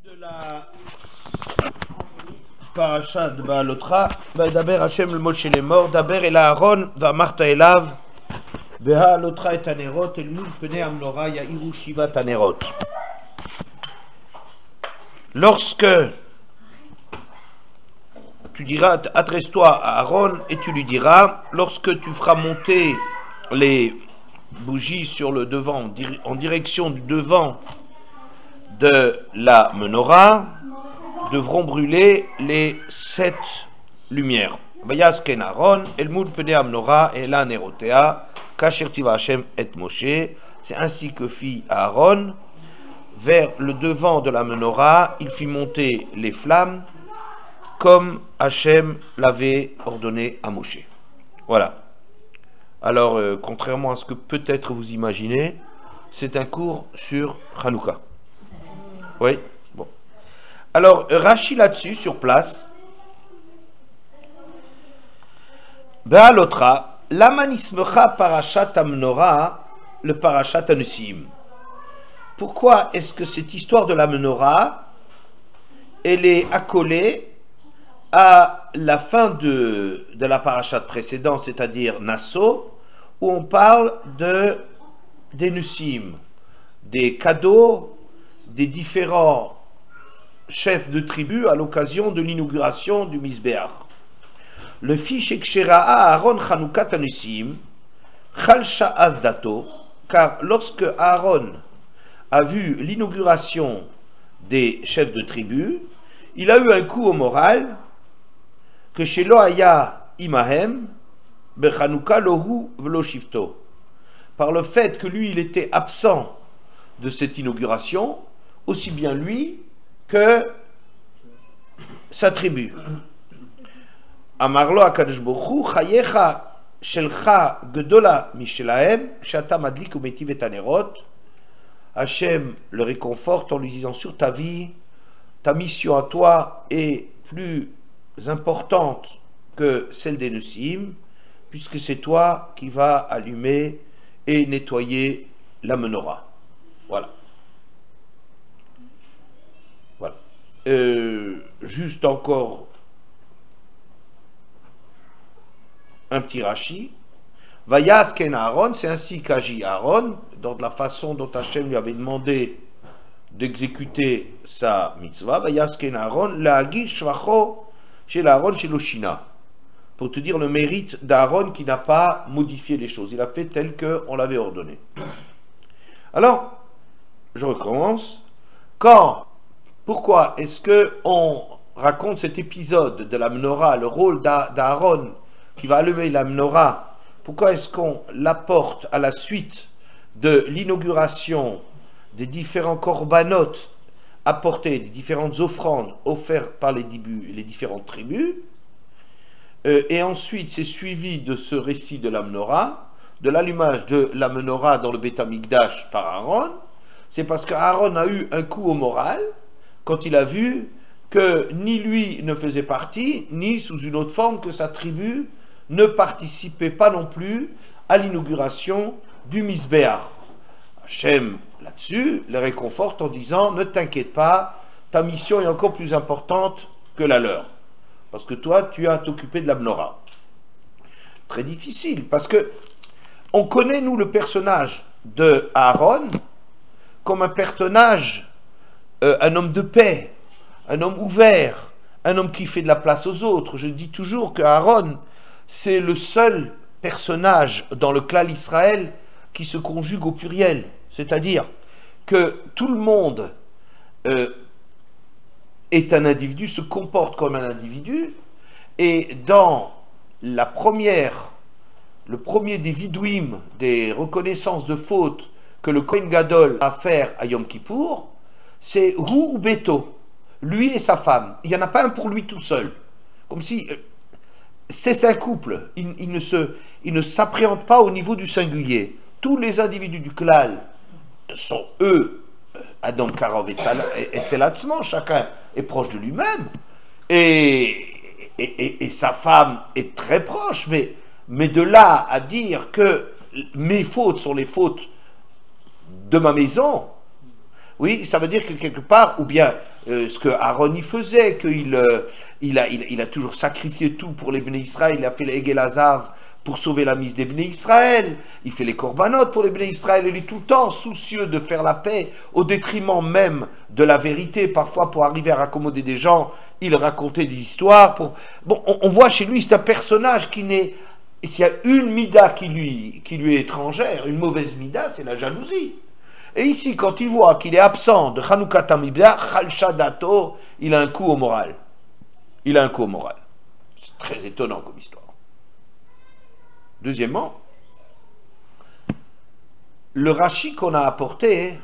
De la parasha de Baalotra, Daber Hashem le Moshe les morts, Daber el Aaron, va Marta elav, Baalotra et Tanerot, el Mul Pene Amnora, Yahiru Shiva Tanerot. Lorsque tu diras, adresse-toi à Aaron et tu lui diras, lorsque tu feras monter les bougies sur le devant, en direction du devant de la menorah, devront brûler les 7 lumières. Vayasken Aaron, el mul pene amnora et la nerotea, kasher tiva Hashem et Moshe. C'est ainsi que fit Aaron vers le devant de la menorah, il fit monter les flammes comme Hashem l'avait ordonné à Moshe. Voilà. Alors, contrairement à ce que peut-être vous imaginez, c'est un cours sur Hanouka. Oui, bon. Alors, Rashi là-dessus, sur place, Be'alotra, l'amanismecha parashat amnora, le parashat anusim. Pourquoi est-ce que cette histoire de la menorah, elle est accolée à la fin de la parashat précédente, c'est-à-dire Nasso, où on parle des nusim, des cadeaux des différents chefs de tribu à l'occasion de l'inauguration du Misbéach. Le fiche Ekshera'a Aaron Chanoukat Anusim, Chalsha Azdato, car lorsque Aaron a vu l'inauguration des chefs de tribu, il a eu un coup au moral que chez Loaya Imahem, Bechanouka Lohu Velo Shifto, par le fait que lui il était absent de cette inauguration, aussi bien lui que sa tribu. Amarlo akadosh baruch hu chayecha shelcha gedola mishelahem shata madlik umetiv et anerot. Hachem le réconforte en lui disant, sur ta vie, ta mission à toi est plus importante que celle des Nusim, puisque c'est toi qui vas allumer et nettoyer la menorah. Voilà. Voilà. Juste encore un petit Rashi. Vayasken Aaron, c'est ainsi qu'agit Aaron, dans la façon dont Hachem lui avait demandé d'exécuter sa mitzvah. Vayasken Aaron, la'agil shvacho chez Aaron chez l'Oshina. Pour te dire le mérite d'Aaron qui n'a pas modifié les choses. Il a fait tel qu'on l'avait ordonné. Alors, je recommence. Pourquoi est-ce qu'on raconte cet épisode de la menorah, le rôle d'Aaron qui va allumer la menorah? Pourquoi est-ce qu'on l'apporte à la suite de l'inauguration des différents korbanot apportés, des différentes offrandes offertes par les différentes tribus? Et ensuite, c'est suivi de ce récit de la menorah, de l'allumage de la menorah dans le Beth Amikdash par Aaron. C'est parce qu'Aaron a eu un coup au moral quand il a vu que ni lui ne faisait partie, ni sous une autre forme que sa tribu ne participait pas non plus à l'inauguration du Misbéach. Hachem, là-dessus, le réconforte en disant, ne t'inquiète pas, ta mission est encore plus importante que la leur. Parce que toi, tu as à t'occuper de la menorah. Très difficile, parce que on connaît, nous, le personnage de Aaron comme un personnage, un homme de paix, un homme ouvert, un homme qui fait de la place aux autres. Je dis toujours que Aaron, c'est le seul personnage dans le clan d'Israël qui se conjugue au pluriel. C'est-à-dire que tout le monde est un individu, se comporte comme un individu, et dans le premier des vidouim, des reconnaissances de fautes que le Kohen Gadol a à faire à Yom Kippour, c'est Hu ou Beto, lui et sa femme. Il n'y en a pas un pour lui tout seul. Comme si c'est un couple, il ne s'appréhende pas au niveau du singulier. Tous les individus du klal sont eux, Adam Karov et Tzelatzman, chacun est proche de lui-même, et sa femme est très proche, mais de là à dire que mes fautes sont les fautes de ma maison, Oui, ça veut dire que quelque part, ou bien ce que Aaron y faisait, qu'il a toujours sacrifié tout pour les Bnei Israël, il a fait les Egel Hazav pour sauver la mise des Bnei Israël, il fait les corbanotes pour les Bnei Israël, il est tout le temps soucieux de faire la paix, au détriment même de la vérité, parfois pour arriver à raccommoder des gens, il racontait des histoires. Bon, on voit chez lui, c'est un personnage qui n'est... S'il y a une mida qui lui est étrangère, une mauvaise mida, c'est la jalousie. Et ici, quand il voit qu'il est absent de Chanukah Amizbeach, Chalcha Dato, il a un coup au moral. Il a un coup au moral. C'est très étonnant comme histoire. Deuxièmement, le Rashi qu'on a apporté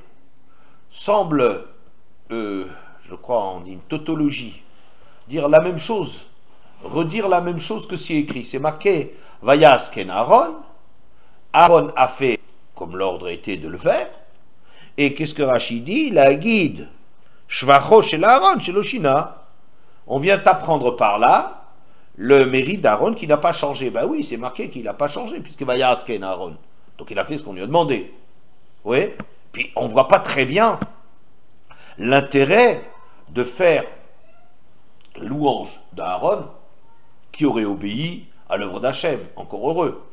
semble, je crois, on dit une tautologie, dire la même chose, redire la même chose que si écrit. C'est marqué Vayasken Aaron. Aaron a fait comme l'ordre était de le faire. Et qu'est-ce que Rashi dit? La guide Shvacho chez Aaron, chez Loshina. On vient t'apprendre par là le mérite d'Aaron qui n'a pas changé. Ben oui, c'est marqué qu'il n'a pas changé, puisque Vayasken Aaron. Donc il a fait ce qu'on lui a demandé. Oui. Puis on ne voit pas très bien l'intérêt de faire louange d'Aaron qui aurait obéi à l'œuvre d'Hachem. Encore heureux.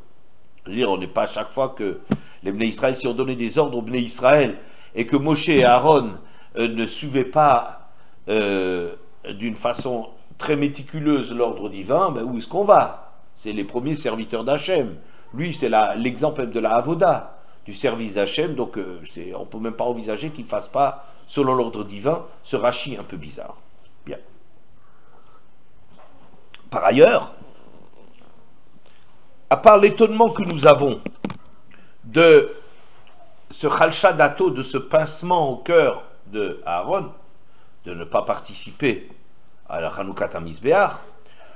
C'est-à-dire, on n'est pas à chaque fois que les Bnei Israël, si on donnait des ordres aux Bnei Israël et que Moshe et Aaron ne suivaient pas d'une façon très méticuleuse l'ordre divin, ben où est-ce qu'on va? C'est les premiers serviteurs d'Hachem. Lui, c'est l'exemple de la Avoda, du service d'Hachem, donc on ne peut même pas envisager qu'il ne fasse pas, selon l'ordre divin, ce Rashi un peu bizarre. Bien. Par ailleurs, à part l'étonnement que nous avons de ce Chalcha Dato, de ce pincement au cœur de Aaron, de ne pas participer à la Chanukah Amizbeach,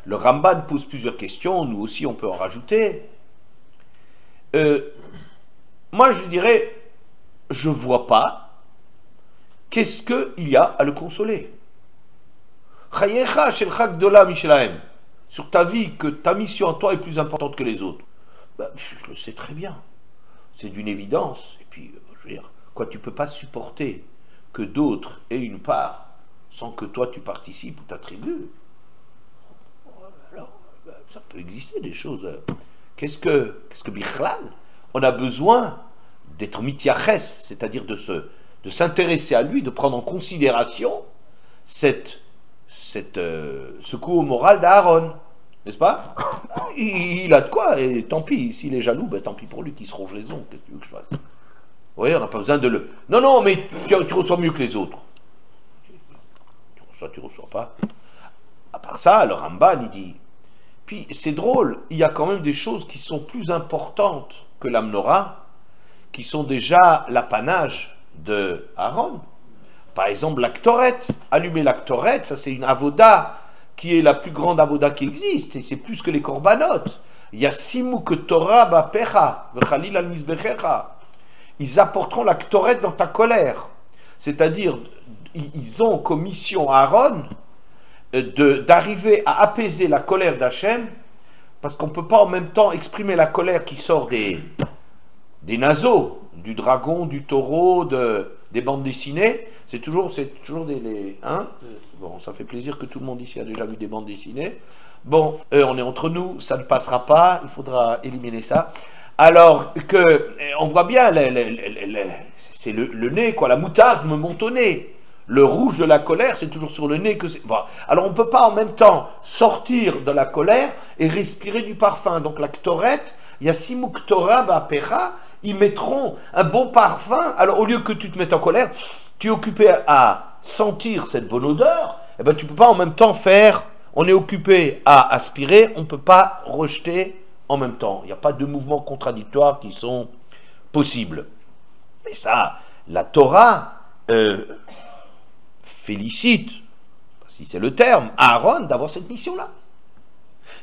le Ramban pose plusieurs questions, nous aussi on peut en rajouter. Moi je dirais, je ne vois pas, qu'est-ce qu'il y a à le consoler? Chayecha shel chag gdola mishelahem. Sur ta vie, que ta mission à toi est plus importante que les autres. Ben, je le sais très bien. C'est d'une évidence. Et puis, je veux dire, quoi, tu ne peux pas supporter que d'autres aient une part sans que toi tu participes ou t'attribues. Alors, ben, ça peut exister des choses. Qu'est-ce que Bichlal? On a besoin d'être mityaches, c'est-à-dire de s'intéresser à lui, de prendre en considération ce coup au moral d'Aaron, n'est-ce pas? Il a de quoi, et tant pis, s'il est jaloux, ben tant pis pour lui, qu'il se ronge les ongles, qu'est-ce que tu veux que je fasse? Oui, on n'a pas besoin de le... Non, mais tu reçois mieux que les autres. Tu reçois pas. À part ça, le Ramban, il dit... Puis, c'est drôle, il y a quand même des choses qui sont plus importantes que la menorah, qui sont déjà l'apanage de Aaron. Par exemple, la Ktoret, allumer la Ktoret, ça c'est une avoda qui est la plus grande avoda qui existe, et c'est plus que les corbanotes. Yasimuk Torah bapecha, v'chalil al mizbechecha. Ils apporteront la Ktoret dans ta colère. C'est-à-dire, ils ont comme mission à Aaron d'arriver à apaiser la colère d'Hachem, parce qu'on ne peut pas en même temps exprimer la colère qui sort des naseaux, du dragon, du taureau, des bandes dessinées. C'est toujours hein? Bon, ça fait plaisir que tout le monde ici a déjà vu des bandes dessinées. Bon, on est entre nous, ça ne passera pas, il faudra éliminer ça. Alors que, on voit bien, c'est le nez, quoi, la moutarde me monte au nez. Le rouge de la colère, c'est toujours sur le nez que c'est... Bon. Alors on ne peut pas en même temps sortir de la colère et respirer du parfum. Donc la Ktoret, Yasimuk Torah Ba'pecha, ils mettront un bon parfum. Alors au lieu que tu te mettes en colère, tu es occupé à sentir cette bonne odeur, et ben tu ne peux pas en même temps faire... On est occupé à aspirer, on ne peut pas rejeter en même temps. Il n'y a pas de mouvements contradictoires qui sont possibles. Mais ça, la Torah félicite, si c'est le terme, Aaron d'avoir cette mission-là.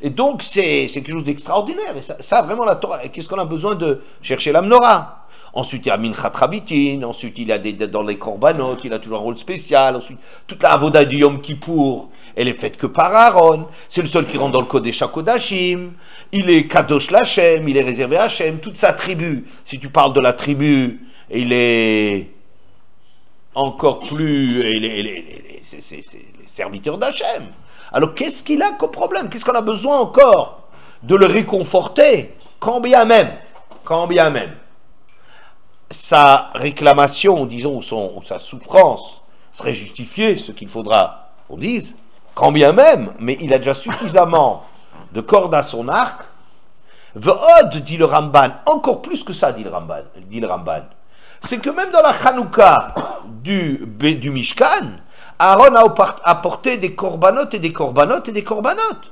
Et donc c'est quelque chose d'extraordinaire. Et ça vraiment la Torah. Et qu'est-ce qu'on a besoin de chercher la menorah? Ensuite, il y a Minchat Rabitin, ensuite il y a dans les Korbanot, il a toujours un rôle spécial, ensuite toute la Avoda du Yom Kippour, elle est faite que par Aaron, c'est le seul qui rentre dans le Kodesh HaKodashim, il est Kadosh Lachem, il est réservé à Hachem, toute sa tribu, si tu parles de la tribu, il est encore plus, les serviteurs d'Hachem. Alors qu'est-ce qu'il a comme problème? Qu'est-ce qu'on a besoin encore de le réconforter? Quand bien même, sa réclamation, disons, ou sa souffrance serait justifiée, ce qu'il faudra qu'on dise, quand bien même, mais il a déjà suffisamment de cordes à son arc. Ve'od, dit le Ramban, encore plus que ça, dit le Ramban, c'est que même dans la Hanouka du Mishkan, Aaron a apporté des corbanotes et des corbanotes et des corbanotes.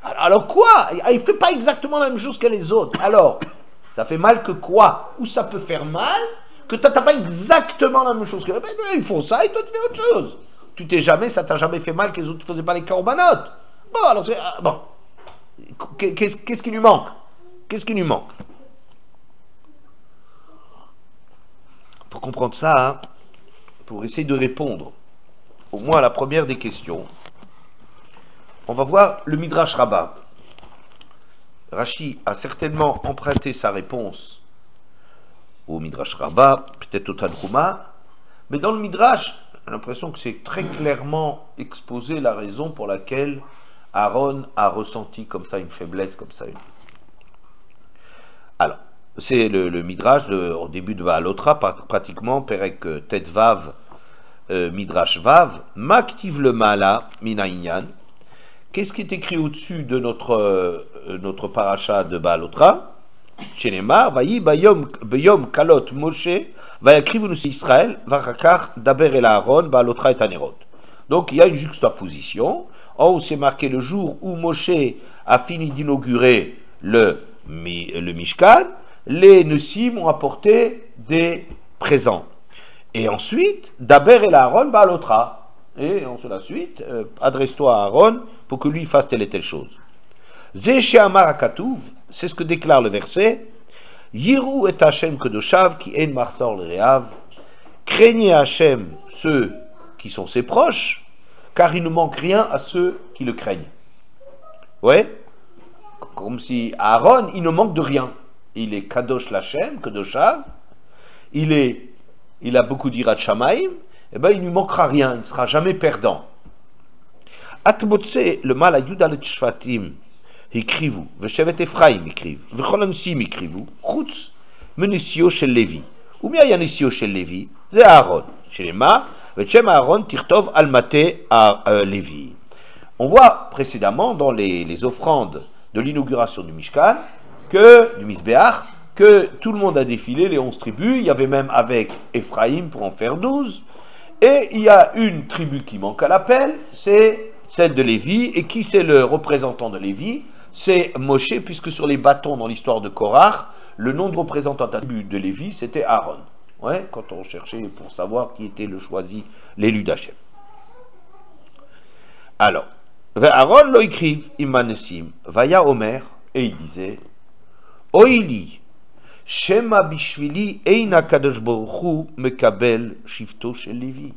Alors quoi? Il ne fait pas exactement la même chose que les autres. Alors, ça fait mal que quoi? Ou ça peut faire mal que tu n'as pas exactement la même chose que les autres. Ils font ça et toi tu fais autre chose. Ça t'a jamais fait mal que les autres ne faisaient pas les corbanotes. Bon, alors bon. Qu'est-ce qui lui manque? Qu'est-ce qui lui manque? Pour comprendre ça, hein, pour essayer de répondre au moins à la première des questions, on va voir le Midrash Rabbah. Rashi a certainement emprunté sa réponse au Midrash Rabbah, peut-être au Tanhuma, mais dans le Midrash, j'ai l'impression que c'est très clairement exposé la raison pour laquelle Aaron a ressenti comme ça une faiblesse, comme ça. Alors, c'est le Midrash au début de Baalotra, pratiquement, Perek Tet Vav, Midrash Vav, Maktiv le Mala, Minaïnyan. Qu'est-ce qui est écrit au-dessus de notre paracha de Baalotra? Shenemar, Vayi Bayom Kalot Moshe, Vayakrivu Nusi Israël, Varakar Daber El Aaron, Baalotra et Anerot. Donc il y a une juxtaposition. En haut, c'est marqué le jour où Moshe a fini d'inaugurer le Mishkan, les Nessim ont apporté des présents. Et ensuite, Daber El Aaron Baalotra. Et ensuite, la suite, adresse-toi à Aaron pour que lui fasse telle et telle chose. Zé Amar Akatouv, c'est ce que déclare le verset. Yiru et Hashem Kedoshav qui en marsor le Rehav. Craignez Hashem, ceux qui sont ses proches, car il ne manque rien à ceux qui le craignent. Ouais, comme si Aaron, il ne manque de rien. Il est Kadosh Lachem, Kedoshav, il a beaucoup d'Irat Shamaim, et ben il ne lui manquera rien, il ne sera jamais perdant. Atmotse, le mal à Yudalet Shvatim, écrivez-vous, Veshevet Ephraim écrivent, Vecholanssim écrivez-vous, Chutz, Menesio chez Lévi. Ou bien il y a Nesio chez Lévi, c'est Aaron, chez les Ma, Vechem Aaron, Tirtov, Almate à Lévi. On voit précédemment dans les offrandes de l'inauguration du Mishkan, du Misbéach, que tout le monde a défilé, les 11 tribus, il y avait même avec Ephraim pour en faire 12, et il y a une tribu qui manque à l'appel, c'est celle de Lévi, et qui c'est le représentant de Lévi? C'est Moshe, puisque sur les bâtons dans l'histoire de Korach, le nom de représentant de la tribu de Lévi, c'était Aaron. Ouais, quand on cherchait pour savoir qui était le choisi, l'élu d'Hachem. Alors, Aaron lo écrive, Immanesim, Vaya Omer, et il disait, Oili, Shema Bishvili, Eina Kadosh Baruchu, Mekabel, Shifto shel Lévi.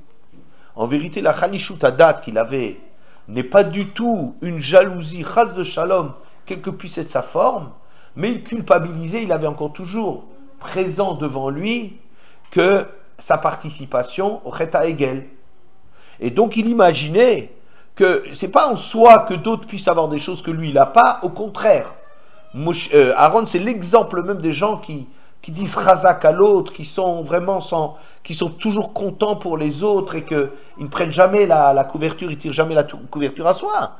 En vérité, la Chanishut Adat qu'il avait n'est pas du tout une jalousie, chas de shalom, quelle que puisse être sa forme, mais il culpabilisait, il avait encore toujours présent devant lui que sa participation au Chet HaEgel. Et donc il imaginait que c'est pas en soi que d'autres puissent avoir des choses que lui il n'a pas, au contraire. Aaron, c'est l'exemple même des gens qui disent Razak à l'autre, qui sont vraiment qui sont toujours contents pour les autres et qu'ils ne prennent jamais la couverture, ils ne tirent jamais la couverture à soi.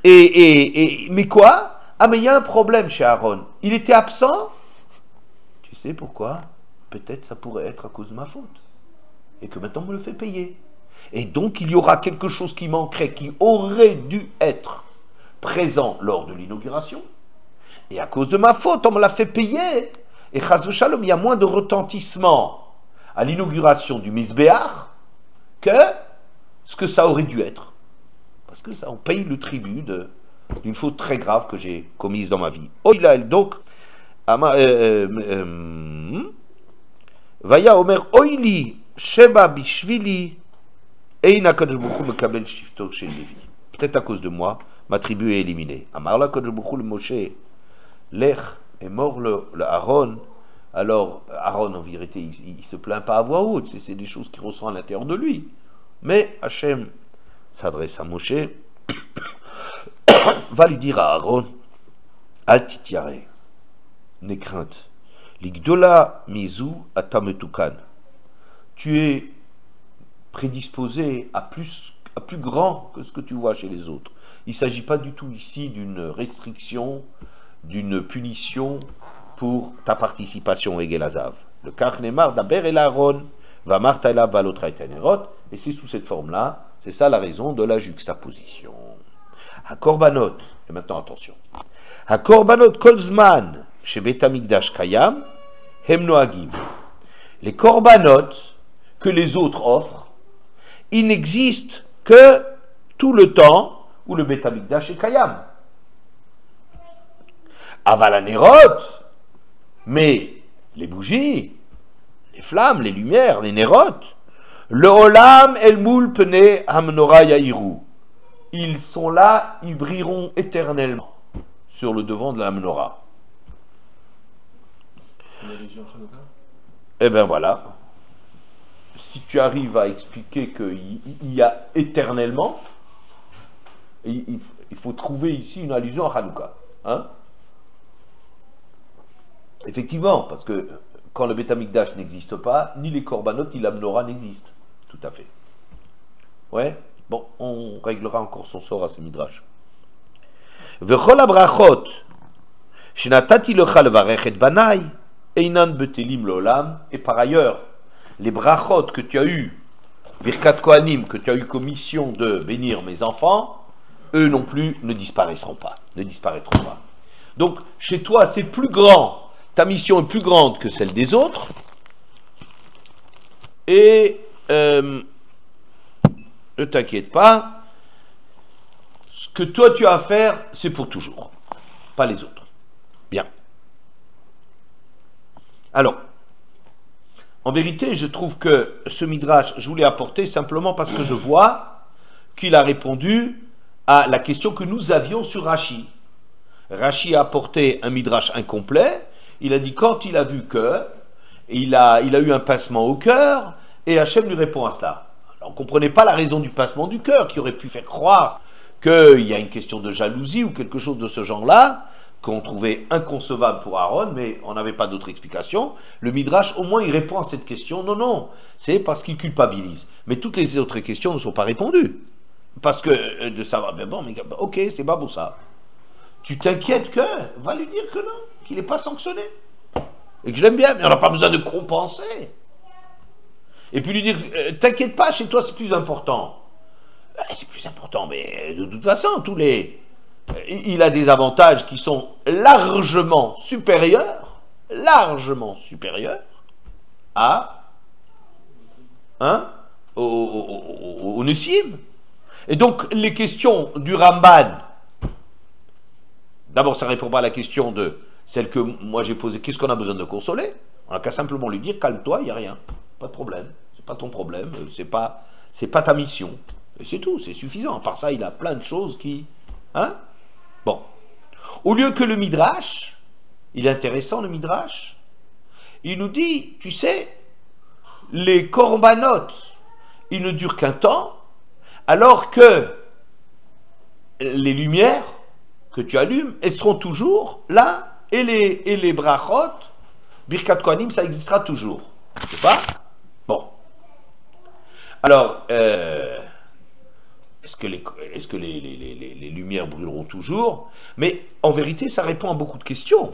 Mais quoi? Ah, mais il y a un problème chez Aaron. Il était absent. Tu sais pourquoi? Peut-être ça pourrait être à cause de ma faute. Et que maintenant on me le fait payer. Et donc il y aura quelque chose qui manquerait, qui aurait dû être présent lors de l'inauguration. Et à cause de ma faute, on me l'a fait payer. Et chas v'shalom, il y a moins de retentissement à l'inauguration du Misbéach que ce que ça aurait dû être. Parce que ça, on paye le tribut d'une faute très grave que j'ai commise dans ma vie. Donc, Vaya Omer Oili Sheba Bishvili Eina Kadosh Baruch Hu Mekabel Shifto chez Lévi. Peut-être à cause de moi, ma tribu est éliminée. Amarla Kadosh Baruch Hu le Moshe Lech est mort le Aaron. Alors Aaron en vérité il se plaint pas à voix haute, c'est des choses qu'il ressent à l'intérieur de lui. Mais Hachem s'adresse à Moshe, va lui dire à Aaron, Al titiare, n'aie crainte, l'igdola mizu atametukan. Tu es prédisposé à plus grand que ce que tu vois chez les autres. Il ne s'agit pas du tout ici d'une restriction, d'une punition pour ta participation à Egelazav. Le Karnemar d'Aber el Aaron va Martaila Balotra et et c'est sous cette forme-là, c'est ça la raison de la juxtaposition. À Korbanot, et maintenant attention, à Korbanot Kolzman chez Betamikdash Kayam, Hemnoagim. Les Korbanot que les autres offrent, ils n'existent que tout le temps où le Betamikdash est Kayam. Avalanerot, mais les bougies, les flammes, les lumières, les nérotes, le Olam El Moul Pene Hamnora Yahiru, ils sont là, ils brilleront éternellement sur le devant de la menorah. Eh bien voilà, si tu arrives à expliquer qu'il y a éternellement, il faut trouver ici une allusion à Hanouka. Hein? Effectivement, parce que quand le Beth Amikdash n'existe pas, ni les Korbanot, ni la menorah n'existent. Tout à fait. Ouais, bon, on réglera encore son sort à ce midrash. V'chol habrachot shenatati lecha levarech et banai einan betelim l'olam. Et par ailleurs, les brachot que tu as eu, Birkat Kohanim, que tu as eu comme mission de bénir mes enfants, eux non plus ne disparaîtront pas. Donc, chez toi, c'est plus grand. Ta mission est plus grande que celle des autres. Et ne t'inquiète pas, ce que toi tu as à faire, c'est pour toujours, pas les autres. Bien. Alors, en vérité, je trouve que ce midrash, je voulais apporter simplement parce que je vois qu'il a répondu à la question que nous avions sur Rashi. Rashi a apporté un midrash incomplet. Il a dit quand il a vu que, il a eu un pincement au cœur, et Hachem lui répond à ça. Alors, on ne comprenait pas la raison du pincement du cœur, qui aurait pu faire croire qu'il y a une question de jalousie ou quelque chose de ce genre-là, qu'on trouvait inconcevable pour Aaron, mais on n'avait pas d'autre explication. Le Midrash, au moins, il répond à cette question. Non, c'est parce qu'il culpabilise. Mais toutes les autres questions ne sont pas répondues. Parce que, de savoir, mais bon, mais ok, c'est pas beau ça. Tu t'inquiètes que, va lui dire que non, qu'il n'est pas sanctionné. Et que je l'aime bien, mais on n'a pas besoin de compenser. Et puis lui dire, t'inquiète pas, chez toi c'est plus important. C'est plus important, mais de toute façon, il a des avantages qui sont largement supérieurs à, au Nessim. Et donc, les questions du Ramban, d'abord, ça ne répond pas à la question de celle que moi j'ai posée, qu'est-ce qu'on a besoin de consoler? On n'a qu'à simplement lui dire, calme-toi, il n'y a rien, pas de problème, c'est pas ton problème, c'est pas ta mission. Et c'est tout, c'est suffisant. À part ça, il a plein de choses qui... Hein? Bon. Au lieu que le Midrash, il est intéressant le Midrash, il nous dit, tu sais, les korbanot, ils ne durent qu'un temps, alors que les lumières que tu allumes, elles seront toujours là, et les brachot, Birkat Kohanim, ça existera toujours. C'est pas? Bon. Alors, est-ce que les lumières brûleront toujours? Mais en vérité, ça répond à beaucoup de questions.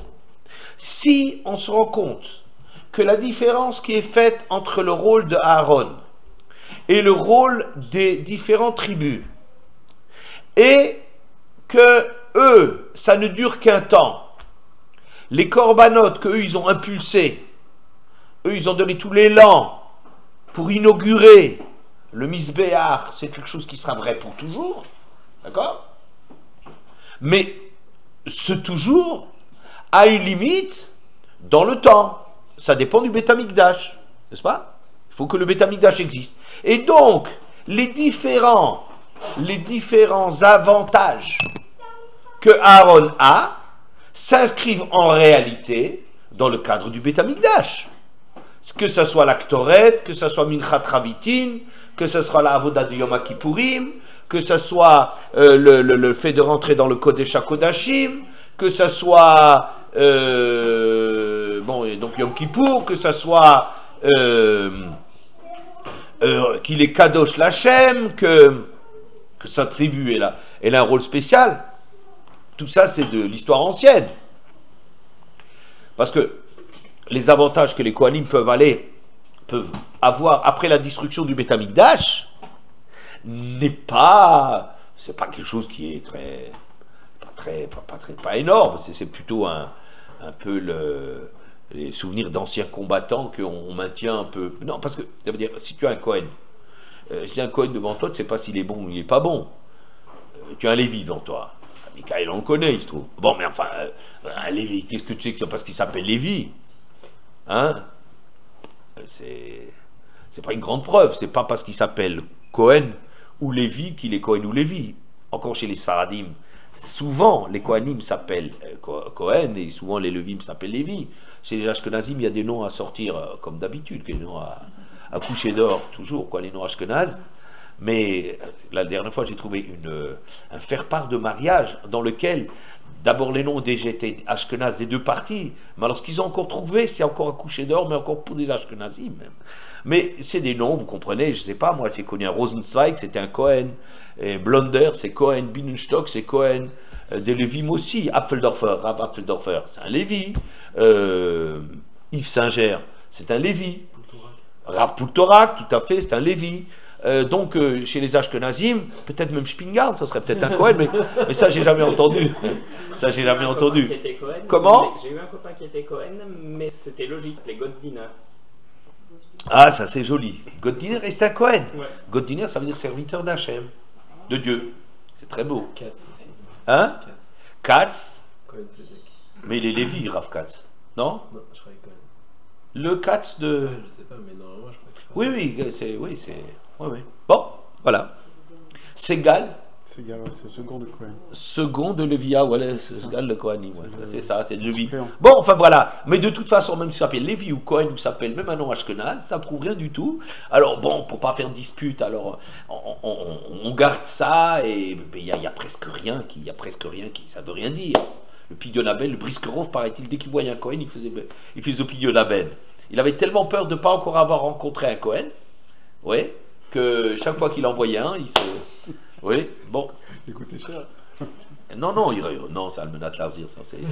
Si on se rend compte que la différence qui est faite entre le rôle de Aaron et le rôle des différentes tribus, et que eux, ça ne dure qu'un temps, les corbanotes qu'eux, ils ont impulsés, eux, ils ont donné tout l'élan pour inaugurer le Misbéach, c'est quelque chose qui sera vrai pour toujours, d'accord? Mais ce toujours a une limite dans le temps. Ça dépend du Beth Amikdash, n'est-ce pas? Il faut que le Beth Amikdash existe. Et donc, les différents avantages que Aaron a s'inscrivent en réalité dans le cadre du Beth Amikdash. Que ce soit l'Aktoret, que ce soit Minchat Ravitin, que ce soit la Avoda de Yom Kippourim, que ce soit le fait de rentrer dans le Kodesh HaKodashim, que ce soit bon, et donc Yom Kippour, que ce soit qu'il est Kadosh Lachem, que sa tribu elle a un rôle spécial. Tout ça, c'est de l'histoire ancienne. Parce que les avantages que les Kohanim peuvent avoir après la destruction du Beth Amikdash c'est pas quelque chose qui est pas énorme. C'est plutôt un peu les souvenirs d'anciens combattants qu'on maintient un peu. Non, parce que ça veut dire, si tu as un Kohen, si un Kohen devant toi, tu ne sais pas s'il est bon ou il n'est pas bon. Tu as un Lévi devant toi. Michael, on le connaît, il se trouve. Bon, mais enfin, un Lévi, qu'est-ce que tu sais que c'est parce qu'il s'appelle Lévi? Hein? C'est pas une grande preuve. C'est pas parce qu'il s'appelle Cohen ou Lévi qu'il est Cohen ou Lévi. Encore chez les Sfaradim, souvent les Kohanim s'appellent Cohen et souvent les Lévim s'appellent Lévi. Chez les Ashkenazim, il y a des noms à sortir comme d'habitude, des noms à coucher d'or, toujours, quoi, les noms Ashkenaz. Mais la dernière fois, j'ai trouvé un faire-part de mariage dans lequel d'abord les noms déjà étaient Ashkenaz des deux parties, mais alors ce qu'ils ont encore trouvé, c'est encore à coucher d'or, mais encore pour des Ashkenazim même. Mais c'est des noms, vous comprenez, je ne sais pas, moi j'ai connu un Rosenzweig, c'était un Cohen, et Blonder, c'est Cohen, Binnenstock, c'est Cohen, des Lévim aussi, Apfeldorfer, Rav Apfeldorfer, c'est un Lévi, Yves Singer, c'est un Lévi, Rav Poultorak, tout à fait, c'est un Lévi. Donc, chez les Ashkenazim, peut-être même Spingard, ça serait peut-être un Cohen, mais ça, j'ai jamais entendu. Ça, j'ai jamais entendu. Comment? J'ai eu un copain qui était Cohen, mais c'était logique, les Goddiner. Ah, ça c'est joli. Goddiner, et c'est un Cohen. Ouais. Goddiner, ça veut dire serviteur d'Hachem, de Dieu. C'est très beau. Katz aussi. Hein? Katz. Katz. Mais il est Lévi, Rav Katz. Non? Non, je croyais Cohen. Le Katz de. Ouais, je sais pas, mais normalement, je crois que. Oui, c'est. Oui. Bon, voilà. Ségal. Ségal, ouais, c'est le second de Cohen. Second de Lévia, voilà, c'est Ségal de Cohen. C'est ça, c'est de Lévi. suppléant. Bon, enfin voilà. Mais de toute façon, même si ça s'appelle Lévi ou Cohen, ou ça s'appelle même un nom Ashkenaz, ça prouve rien du tout. Alors bon, pour pas faire de dispute, alors on garde ça et il y a presque rien qui, ça veut rien dire. Le Pidionabel, le Briskerov, paraît-il, dès qu'il voyait un Cohen, il faisait au Pidionabel. Il avait tellement peur de ne pas encore avoir rencontré un Cohen, oui, que chaque fois qu'il en voyait un, il se... Oui, bon. Il coûtait cher. Non, non, c'est Almenat Larzir.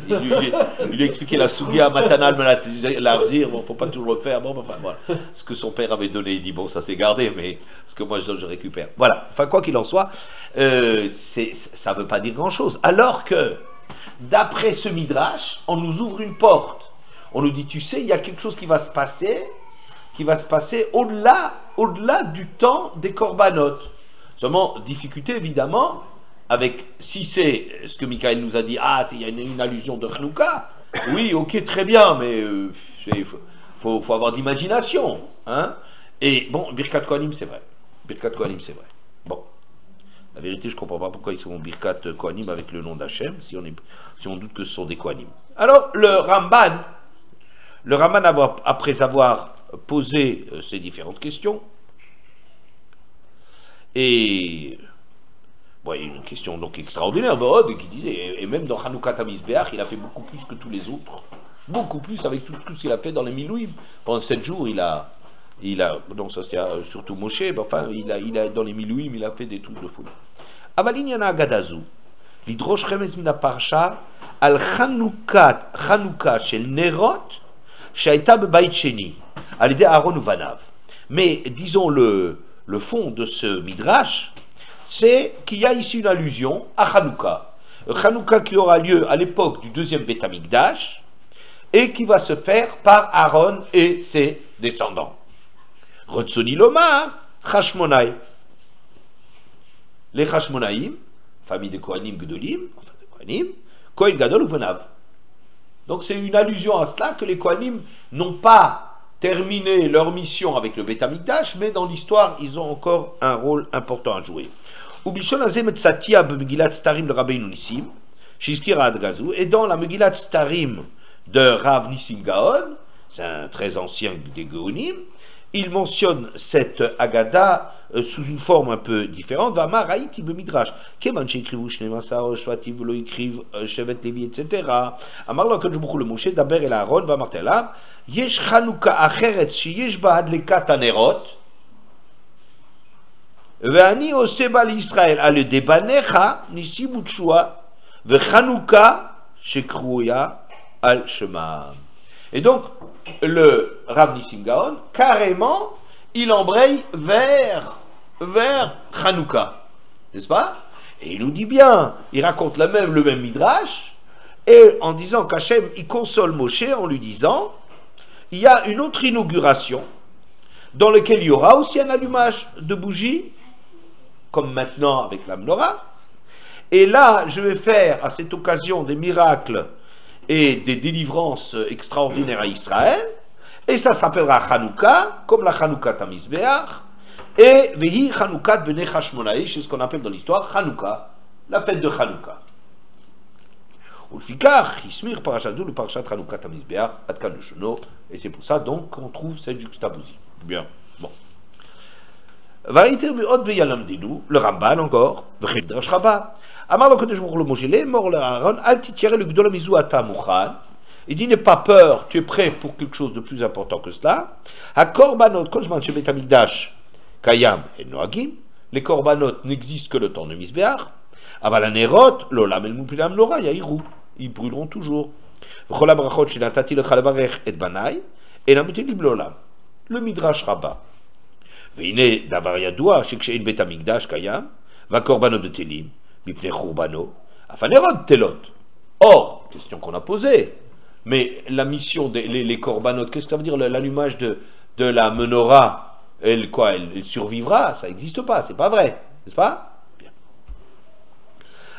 Il lui a expliqué la Sougia Matana Almenat Larzir. Bon, faut pas tout le refaire. Bon, enfin, voilà. Ce que son père avait donné, il dit, bon, ça c'est gardé, mais ce que moi je donne, je récupère. Voilà. Enfin, quoi qu'il en soit, ça veut pas dire grand-chose. Alors que, d'après ce Midrash, on nous ouvre une porte. On nous dit, tu sais, il y a quelque chose qui va se passer au-delà du temps des corbanotes. Seulement, difficulté évidemment, avec, si c'est ce que Michael nous a dit, il y a une allusion de Hanouka, oui, ok, très bien, mais il faut avoir d'imagination. Hein. Et bon, Birkat Kohanim, c'est vrai. Bon, la vérité, je ne comprends pas pourquoi ils sont Birkat Kohanim avec le nom d'Hachem, si on doute que ce sont des Kohanim. Alors, le Ramban, après avoir posé ces différentes questions, et bon, il y a une question donc extraordinaire, qui disait, et même dans Hanoukat HaMizbeach, il a fait beaucoup plus que tous les autres, beaucoup plus avec tout ce qu'il a fait dans les Milouim. Pendant 7 jours, il a donc ça c'était surtout Moshe, mais enfin, il a dans les Milouim, il a fait des trucs de fou. Avalin yana agadazu, lidrosh remez mina parsha, al Hanouka shel Nerot, shaita bebait sheni, al yedei Aaron uvanav. Mais disons le fond de ce midrash, c'est qu'il y a ici une allusion à Hanouka. Hanouka qui aura lieu à l'époque du deuxième Beth Amikdash et qui va se faire par Aaron et ses descendants. Rotsoni Lomar, Chashmonaï. Les Chashmonaïm, famille de Kohanim Gedolim, enfin de Kohanim, Kohen Gadol ou Venav. Donc c'est une allusion à cela que les Kohanim n'ont pas terminé leur mission avec le Beth Amikdash, mais dans l'histoire, ils ont encore un rôle important à jouer. Et dans la Megillat Starim de Rav Nissim Gaon, c'est un très ancien des Gaonim, il mentionne cette Agada sous une forme un peu différente, va maraïti bemidrash. Keman sheikrivu shnemasar shvatim velo ikriv shevet levi, etc. Amar lo kadosh baruch hu le Moshe daber el Aaron ואמרתי אליו, יש חנוכה אחרת שיש בה הדלקת הנרות, ואני עושה בה לישראל על ידי בניך ניסים ותשועה, וחנוכה שקרויה על שמם. Et donc, le Rav Nissim Gaon, carrément, il embraye vers Hanouka, n'est-ce pas? Et il nous dit bien, il raconte le même Midrash, et en disant qu'Hachem, il console Moshe en lui disant, il y a une autre inauguration, dans laquelle il y aura aussi un allumage de bougies, comme maintenant avec la menorah, et là, je vais faire à cette occasion des miracles et des délivrances extraordinaires à Israël, et ça s'appellera Hanouka, comme la Hanouka Tamizbeach, et Vehi Hanoukat Bnei Hashmonaï, c'est ce qu'on appelle dans l'histoire Hanouka, la fête de Hanouka. Ulfikar, Ismir Parashadou, le Parashat Hanouka Tamizbeach, Adkan le Shono, et c'est pour ça donc qu'on trouve cette juxtaposition. Bien, bon. Vaïter Be'od Be'yalamdinu, le Ramban encore, V'chidrash Rabbah. Amar lo Kadosh Baruch Hu le Moshe, mort le Aaron, al titiere le Gdol Mizu ata muchan. Il dit, n'aie pas peur, tu es prêt pour quelque chose de plus important que cela. Ha korbanot, kol zman shebet hamikdash kayam et noagim. Les korbanot n'existent que le temps de Misbeach. Aval hanerot, l'olam el mupilam nora yahiru. Ils brûleront toujours. V'chol habrachot shenatati lecha levarech et banai, enam b'telim l'olam. Le Midrash Rabbah. Ve'ine davar yadua, shekshein bet hamikdash kayam, va korbanot de telim. Or, question qu'on a posée, mais la mission des les korbanot, qu'est-ce que ça veut dire l'allumage de la menorah, elle survivra, ça n'existe pas, c'est pas vrai, n'est-ce pas? Bien.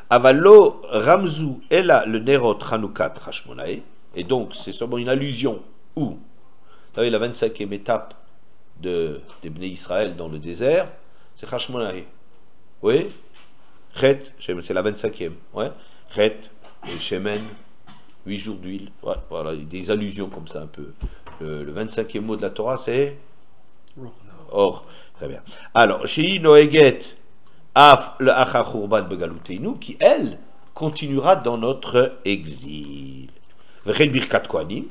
Avalo Ramzu Ella le Nerot Hanoukat Hashmonae, et donc c'est seulement une allusion où, vous savez, la 25e étape des Bnei Israël dans le désert, c'est Hashmonae. Oui? Chet, c'est la 25e, ouais. Chet, et Shemen, 8 jours d'huile, ouais, voilà, des allusions comme ça un peu. Le 25e mot de la Torah, c'est Or. Très bien. Alors, Shei Noeget, Af le Achachurban Begaluteinu, qui elle continuera dans notre exil. V'chen Birkat Kohanim,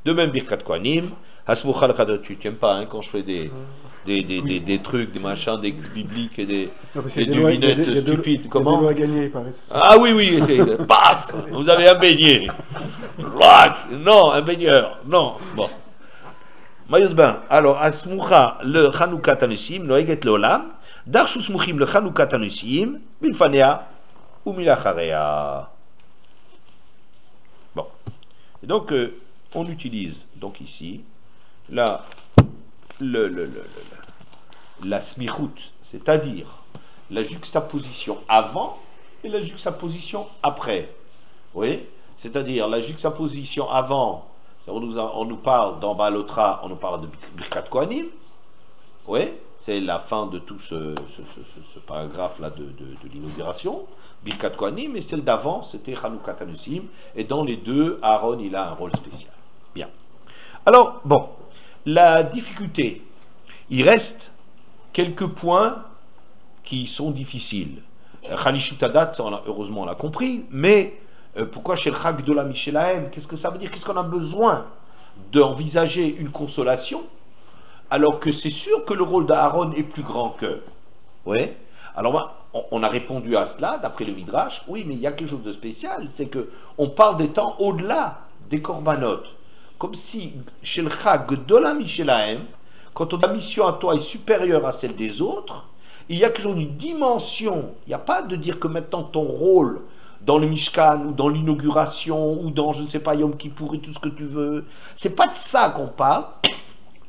de même Birkat Kohanim, Hasmucha l'Chadot, tu n'aimes pas hein, quand je fais des trucs, des machins, des culs bibliques et des devinettes stupides. Comment? Il y a des lois à gagner, il paraît. Ah oui, c'est paf, vous avez un beignet. Non, un baigneur. Non, bon. Maillot de bain. Alors, Asmucha le Chanukah Tanusim, Noeget Leolam, Darshu Smuchim le Chanukah Tanusim, Milfanea ou Milacharea. Bon. Et donc, on utilise donc ici la smichut, c'est-à-dire la juxtaposition avant et la juxtaposition après. Oui, c'est-à-dire la juxtaposition avant, on nous parle dans Balotra, on nous parle de Birkat Kohanim. Oui, c'est la fin de tout ce paragraphe-là de l'inauguration. Birkat Kohanim, et celle d'avant, c'était Chanukah Tanusim, et dans les deux, Aaron, il a un rôle spécial. Bien. Alors, bon, la difficulté, il reste quelques points qui sont difficiles. Khalishutadat, heureusement on l'a compris, mais pourquoi chez le Chag de la Michelahem, qu'est-ce que ça veut dire? Qu'est-ce qu'on a besoin d'envisager une consolation, alors que c'est sûr que le rôle d'Aaron est plus grand que. Ouais. Alors on a répondu à cela, d'après le Midrash, oui, mais il y a quelque chose de spécial, c'est que on parle des temps au-delà des korbanot. Comme si, chez le Chag de la Michelahem, quand ta mission à toi est supérieure à celle des autres, il y a quelque chose, une dimension. Il n'y a pas de dire que maintenant ton rôle dans le Mishkan, ou dans l'inauguration, ou dans, je ne sais pas, Yom Kippour et tout ce que tu veux, c'est pas de ça qu'on parle.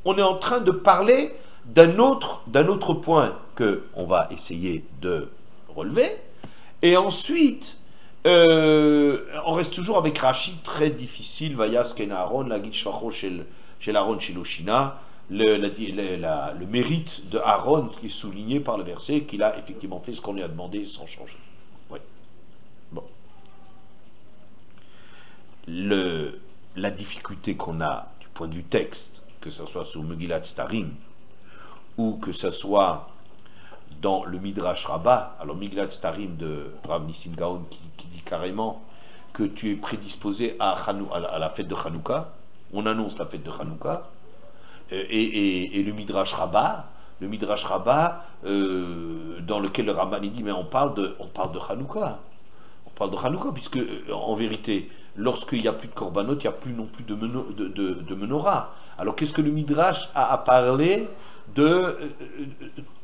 On est en train de parler d'un autre point que on va essayer de relever. Et ensuite, on reste toujours avec Rashi, très difficile, Vayas Ken Aaron, la Git Shvacho chez Aaron Shiloshina, le mérite de Aaron qui est souligné par le verset qu'il a effectivement fait ce qu'on lui a demandé sans changer. Oui. Bon. La difficulté qu'on a du point du texte, que ce soit sur Megillat Starim ou que ce soit dans le Midrash Rabbah, alors Miglat Starim de Rav Nissim Gaon qui dit carrément que tu es prédisposé à la fête de Hanouka, on annonce la fête de Hanouka, et le Midrash Rabbah, dans lequel le Ramban dit mais on parle de Hanouka. On parle de Hanouka, puisque en vérité, lorsqu'il n'y a plus de korbanot, il n'y a plus non plus de menorah. Alors qu'est-ce que le Midrash a à parler de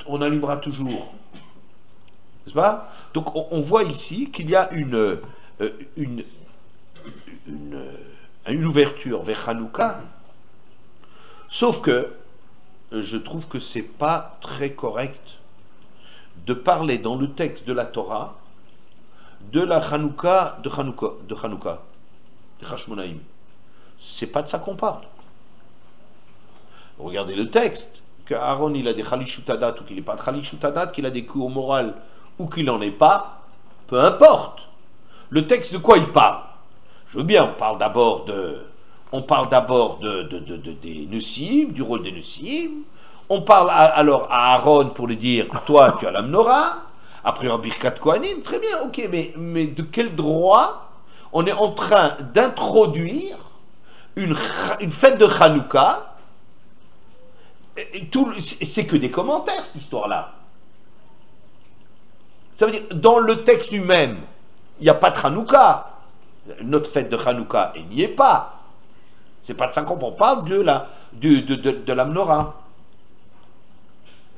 on allumera toujours, n'est-ce pas? Donc on voit ici qu'il y a une ouverture vers Hanouka, sauf que je trouve que c'est pas très correct de parler dans le texte de la Torah de la Hanouka, de Hashmonaïm. C'est pas de ça qu'on parle. Regardez le texte, que Aaron il a des Khalishutadat ou qu'il n'est pas de Khalishutadat, qu'il a des coups au moral ou qu'il n'en est pas, peu importe. Le texte de quoi il parle? Je veux bien, on parle d'abord des Nessim, du rôle des Nessim. On parle alors à Aaron pour lui dire, toi tu as la menorah. Après un Birkat Kohanim, très bien, ok, mais de quel droit on est en train d'introduire une fête de Hanouka? C'est que des commentaires cette histoire-là. Ça veut dire, dans le texte lui-même, il n'y a pas de Hanouka. Notre fête de Hanouka, elle n'y est pas. C'est pas de ça qu'on parle de la menorah.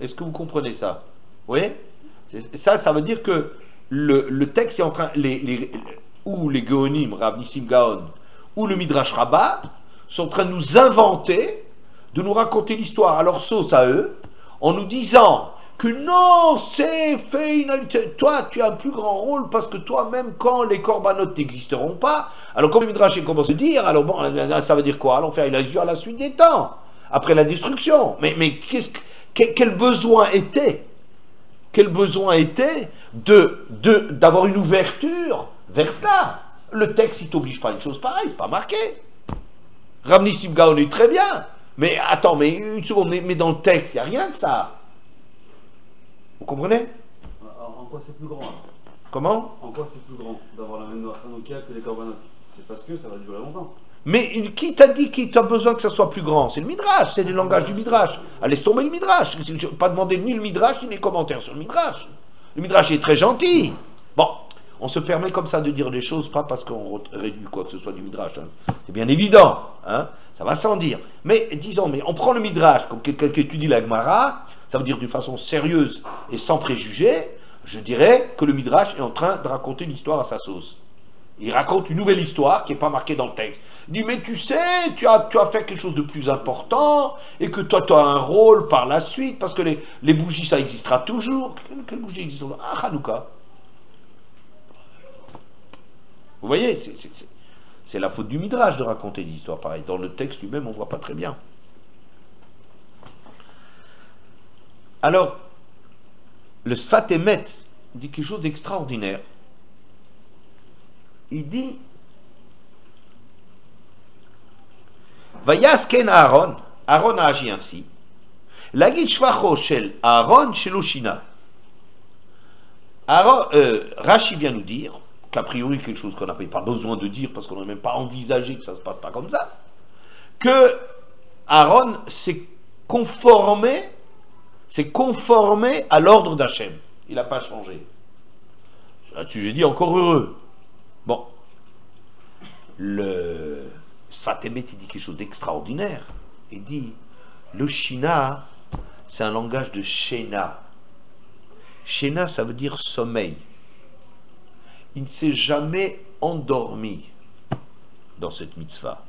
Est-ce que vous comprenez ça? Oui? Ça veut dire que le texte est en train, ou les Gaonim, Rav Nissim Gaon, ou le Midrash Rabbah, sont en train de nous inventer, de nous raconter l'histoire à leur sauce à eux, en nous disant que non, c'est fait toi tu as un plus grand rôle parce que toi-même quand les korbanot n'existeront pas, alors comme le Midrash commence à dire, alors bon, ça veut dire quoi? Alors faire une à la suite des temps, après la destruction. Mais quel besoin était? Quel besoin était d'avoir une ouverture vers ça? Le texte, il t'oblige pas à une chose pareille, c'est pas marqué. Rav Nissim Gaon est très bien, mais attends, mais une seconde, mais dans le texte, il n'y a rien de ça. Vous comprenez? En quoi c'est plus grand alors? Comment? En quoi c'est plus grand d'avoir la même Hanouka que les korbanot? C'est parce que ça va durer longtemps. Mais qui t'a dit qu'il a besoin que ça soit plus grand? C'est le Midrash, c'est le langage du Midrash. Laisse tomber le Midrash. Je ne vais pas demander ni le Midrash, ni les commentaires sur le Midrash. Le Midrash est très gentil. Bon, on se permet comme ça de dire des choses, pas parce qu'on réduit quoi que ce soit du Midrash. Hein. C'est bien évident, hein. Ça va sans dire. Mais disons, on prend le Midrash comme quelqu'un qui étudie la Gemara, ça veut dire d'une façon sérieuse et sans préjugés, je dirais que le Midrash est en train de raconter l'histoire à sa sauce. Il raconte une nouvelle histoire qui n'est pas marquée dans le texte. Il dit, mais tu sais, tu as fait quelque chose de plus important, et que toi, tu as un rôle par la suite, parce que les bougies, ça existera toujours. Quelle bougie existera? Ah, Hanouka. Vous voyez, c'est la faute du Midrash de raconter des histoires pareilles. Dans le texte lui-même, on ne voit pas très bien. Alors, le Sfat Emet dit quelque chose d'extraordinaire. Il dit Vayasken Aaron, Aaron a agi ainsi. Lagid shvacho shel Aaron sheloshina. Rashi vient nous dire qu'a priori quelque chose qu'on n'a pas besoin de dire parce qu'on n'a même pas envisagé que ça se passe pas comme ça, que Aaron s'est conformé à l'ordre d'Hachem. Il n'a pas changé. Là-dessus, j'ai dit encore heureux. Bon, le Sfat Emet, il dit quelque chose d'extraordinaire. Il dit, le Shina, c'est un langage de Shena. Shena, ça veut dire sommeil. Il ne s'est jamais endormi dans cette mitzvah.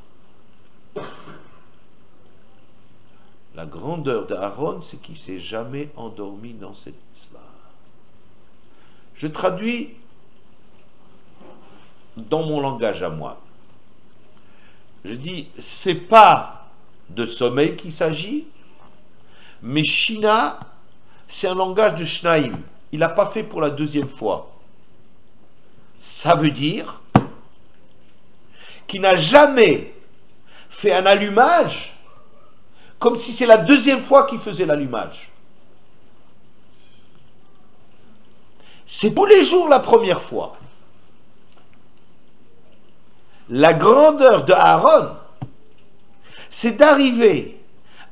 La grandeur d'Aaron, c'est qu'il ne s'est jamais endormi dans cette mitzvah. Je traduis dans mon langage à moi. Je dis, c'est pas de sommeil qu'il s'agit, mais Shina, c'est un langage de Shnaim. Il n'a pas fait pour la deuxième fois. Ça veut dire qu'il n'a jamais fait un allumage comme si c'est la deuxième fois qu'il faisait l'allumage. c'est tous les jours la première fois. La grandeur de Aaron, c'est d'arriver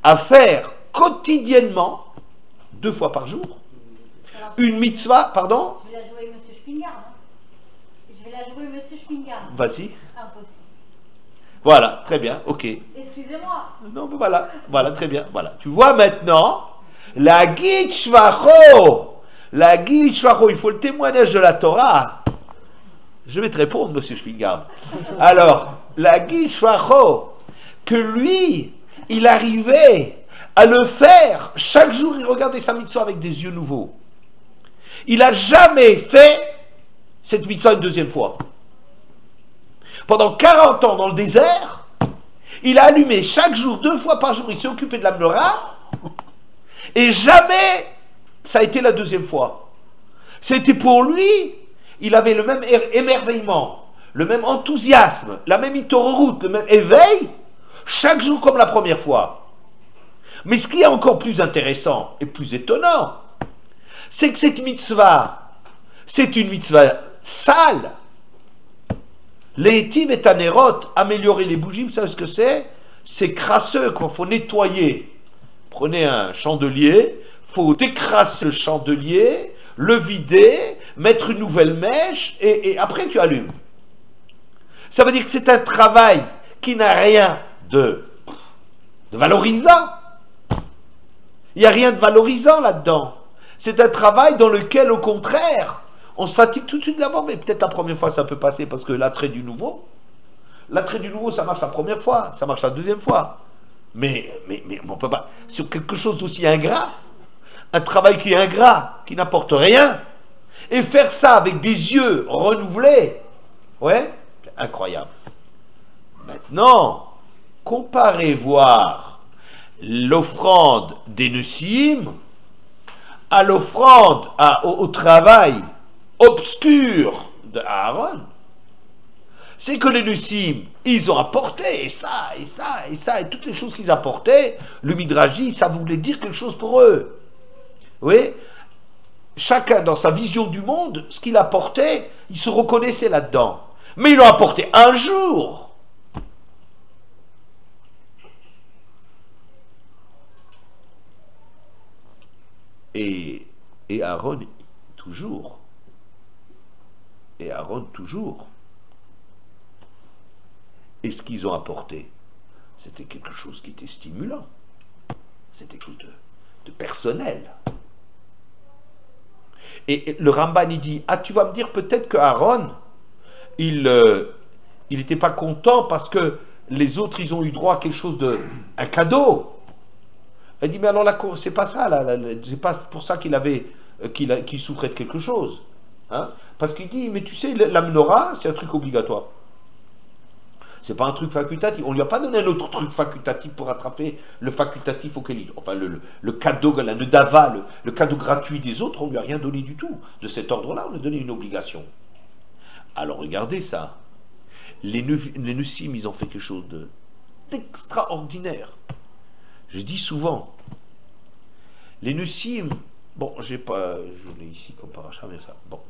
à faire quotidiennement, 2 fois par jour, Alors, une mitzvah, pardon. je vais la jouer Monsieur Spingard. Hein. Je vais la jouer Monsieur Spingard. Vas-y. Impossible. Voilà, très bien, ok. Excusez-moi. Non, mais voilà, très bien. Voilà. Tu vois maintenant, la Gitshvacho, il faut le témoignage de la Torah. Je vais te répondre, monsieur Spingard. Alors, la Gitshvacho, que lui, il arrivait à le faire, chaque jour il regardait sa mitzvah avec des yeux nouveaux. Il n'a jamais fait cette mitzvah une deuxième fois. Pendant 40 ans dans le désert, il a allumé chaque jour, 2 fois par jour, il s'est occupé de la menorah, et jamais ça a été la deuxième fois. C'était pour lui, il avait le même émerveillement, le même enthousiasme, la même itororoute, le même éveil, chaque jour comme la première fois. Mais ce qui est encore plus intéressant et plus étonnant, c'est que cette mitzvah, c'est une mitzvah sale. L'étive et anerot, améliorer les bougies, vous savez ce que c'est? C'est crasseux quand il faut nettoyer. Prenez un chandelier, il faut décrasser le chandelier, le vider, mettre une nouvelle mèche et après tu allumes. Ça veut dire que c'est un travail qui n'a rien de valorisant. Il n'y a rien de valorisant là-dedans. C'est un travail dans lequel, au contraire, on se fatigue tout de suite d'abord, mais peut-être la première fois ça peut passer parce que l'attrait du nouveau, ça marche la première fois, ça marche la deuxième fois. Mais on peut pas, sur quelque chose d'aussi ingrat, un travail qui est ingrat, qui n'apporte rien, et faire ça avec des yeux renouvelés, ouais, c'est incroyable. Maintenant, comparez voir l'offrande des Nessim à l'offrande, au travail obscur de Aaron. C'est que les Nessim, ils ont apporté et ça, et ça, et ça, et toutes les choses qu'ils apportaient, le Midrash dit, ça voulait dire quelque chose pour eux. Oui, chacun dans sa vision du monde, ce qu'il apportait, il se reconnaissait là-dedans. Mais ils l'ont apporté un jour. Et Aaron toujours. Et Aaron toujours. Et ce qu'ils ont apporté, c'était quelque chose qui était stimulant. C'était quelque chose de personnel. Et le Ramban, il dit, tu vas me dire peut-être que Aaron, il n'était pas content parce que les autres, ils ont eu droit à quelque chose un cadeau. Il dit, mais alors là, c'est pas ça, c'est pas pour ça qu'il souffrait de quelque chose. Hein? Parce qu'il dit, mais tu sais, la menorah, c'est un truc obligatoire. C'est pas un truc facultatif. On lui a pas donné un autre truc facultatif pour rattraper le facultatif auquel il... Enfin, le cadeau, la nedava, le cadeau gratuit des autres, on lui a rien donné du tout. De cet ordre-là, on lui a donné une obligation. Alors, regardez ça. Les Nessim, ils ont fait quelque chose d'extraordinaire. Je dis souvent, les Nessim, bon, je l'ai ici comme paracha, mais ça, bon.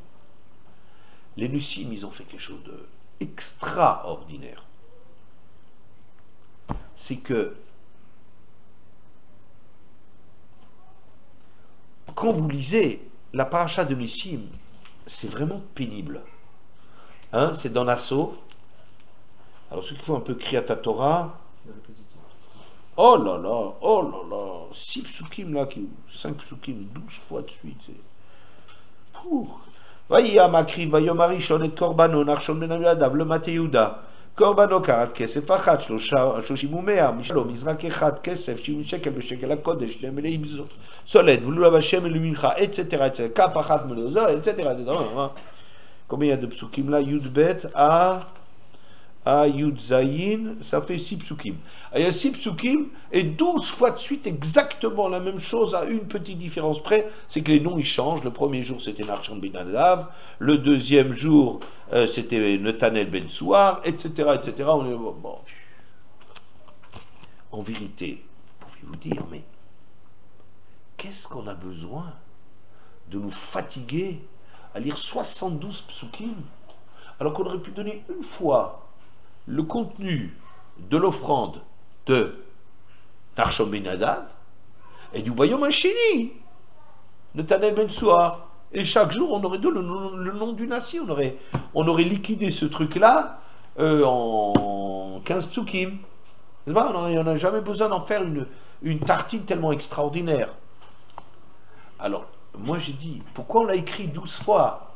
Les Nessim, ils ont fait quelque chose d'extraordinaire. C'est que quand vous lisez la paracha de Nessim, c'est vraiment pénible. Hein, c'est dans Nassau. Alors ceux qui font un peu Kriyat Torah, oh là là, 6 psukim là, 5 psukim, 12 fois de suite, c'est... Voyez, Amakri, Vayom Arishon et Korbano, Narshon Ben Amiadav, le Mateyuda. קורבנו קרת כסף אחת, 30 ומאה, משלו, מזרק אחד, כסף, 70 שקל בשקל הקודש, 2 מלאים סולד, ולולב השם למנחה, etc., כף אחת מלוא זו, etc., combien il y a de psukim là, Yud Bet à Yud Zayin, ça fait 6 psukim. Il y a 6 psukim et 12 fois de suite exactement la même chose à une petite différence près, c'est que les noms ils changent. Le premier jour c'était Narshon Ben Adav, le deuxième jour c'était Netanel Ben Souar, etc., etc. On est, bon. En vérité, pouvez-vous dire, mais qu'est-ce qu'on a besoin de nous fatiguer à lire 72 psukim, alors qu'on aurait pu donner une fois le contenu de l'offrande de Nachshon ben Nadav et du Bayom Hasheni, Netanel ben Suar. Et chaque jour, on aurait donné le nom du nasi, on aurait liquidé ce truc-là en 15 psukim. On n'a jamais besoin d'en faire une tartine tellement extraordinaire. Alors, moi j'ai dit, pourquoi on l'a écrit 12 fois?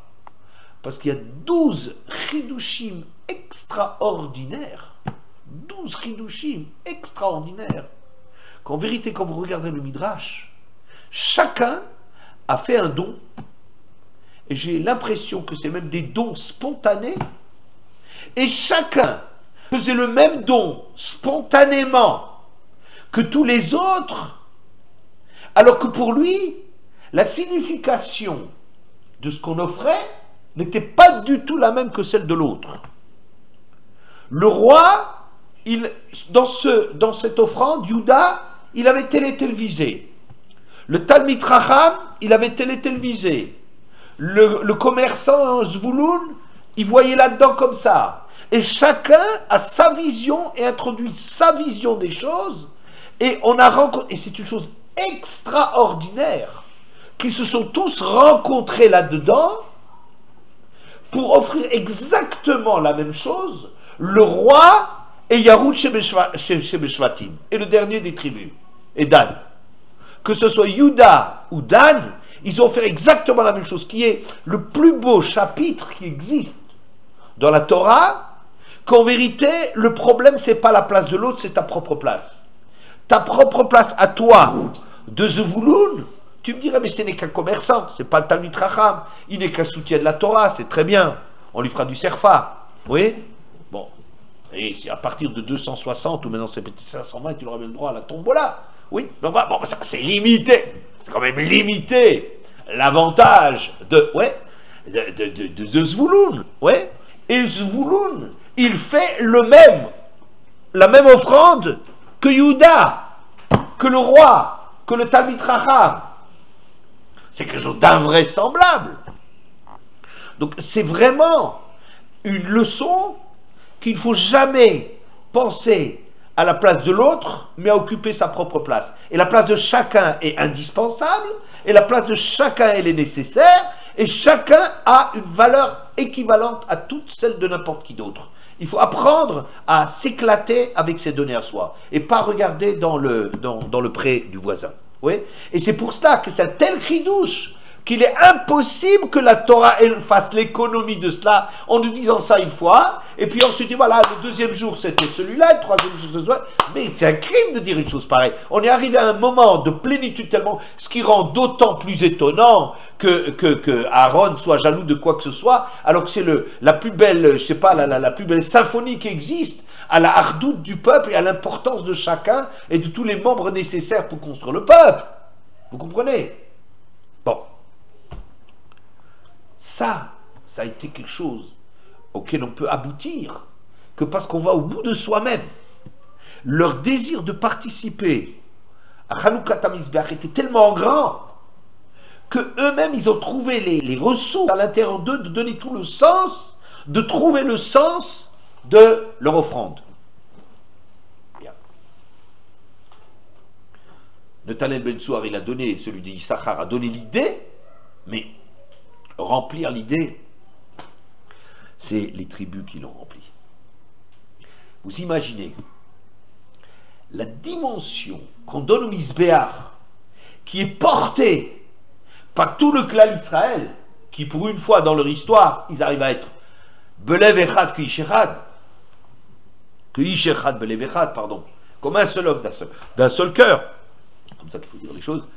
Parce qu'il y a 12 chidushim extraordinaires. 12 chidushim extraordinaires. Qu'en vérité, quand vous regardez le Midrash, chacun a fait un don. Et j'ai l'impression que c'est même des dons spontanés. Et chacun faisait le même don spontanément que tous les autres, alors que pour lui, la signification de ce qu'on offrait n'était pas du tout la même que celle de l'autre. Le roi, dans cette offrande, Yuda, il avait tel et tel visé. Le Talmid Chacham, il avait tel et tel visé. Le commerçant Zvouloun, il voyait là-dedans comme ça. Et chacun a sa vision et introduit sa vision des choses. Et on a rencontré, et c'est une chose extraordinaire, qu'ils se sont tous rencontrés là-dedans pour offrir exactement la même chose, le roi et Yarud Shebeshvatim, et le dernier des tribus, et Dan. Que ce soit Yuda ou Dan, ils ont fait exactement la même chose, qui est le plus beau chapitre qui existe dans la Torah, qu'en vérité, le problème, c'est pas la place de l'autre, c'est ta propre place. Ta propre place à toi, de Zvouloun, tu me dirais, mais ce n'est qu'un commerçant, c'est pas le Talmid Chacham, il n'est qu'un soutien de la Torah, c'est très bien, on lui fera du serfa, oui. Bon, et c'est à partir de 260, ou maintenant c'est 520, tu auras le droit à la tombola, oui, mais bon, ça c'est limité, c'est quand même limité, l'avantage de Zvouloun, ouais, et Zvouloun, il fait la même offrande que Yuda, que le roi, que le Talmid Chacham. C'est quelque chose d'invraisemblable. Donc c'est vraiment une leçon qu'il ne faut jamais penser à la place de l'autre, mais à occuper sa propre place. Et la place de chacun est indispensable, et la place de chacun elle est nécessaire, et chacun a une valeur équivalente à toute celle de n'importe qui d'autre. Il faut apprendre à s'éclater avec ses données à soi, et pas regarder dans le pré du voisin. Oui. Et c'est pour cela que c'est un tel chidouche qu'il est impossible que la Torah elle fasse l'économie de cela en nous disant ça une fois, et puis ensuite voilà, le deuxième jour c'était celui-là, le troisième jour c'était celui-là. Mais c'est un crime de dire une chose pareille. On est arrivé à un moment de plénitude tellement, ce qui rend d'autant plus étonnant que Aaron soit jaloux de quoi que ce soit, alors que c'est la plus belle, je sais pas, la plus belle symphonie qui existe, à la hardoute du peuple et à l'importance de chacun et de tous les membres nécessaires pour construire le peuple. Vous comprenez? Bon. Ça a été quelque chose auquel on peut aboutir que parce qu'on va au bout de soi-même. Leur désir de participer à Chanoukat HaMizbeach était tellement grand que eux-mêmes ils ont trouvé les ressources à l'intérieur d'eux de donner tout le sens, de trouver le sens de leur offrande. Bien. Netanel ben Suar, il a donné, celui d'Issachar a donné l'idée, mais remplir l'idée, c'est les tribus qui l'ont rempli. Vous imaginez la dimension qu'on donne au Mizbeach, qui est portée par tout le clan d'Israël, qui pour une fois dans leur histoire, ils arrivent à être Belev Echad que Ish Echad, Belev Echad, pardon, comme un seul homme, d'un seul cœur. Comme ça qu'il faut dire les choses.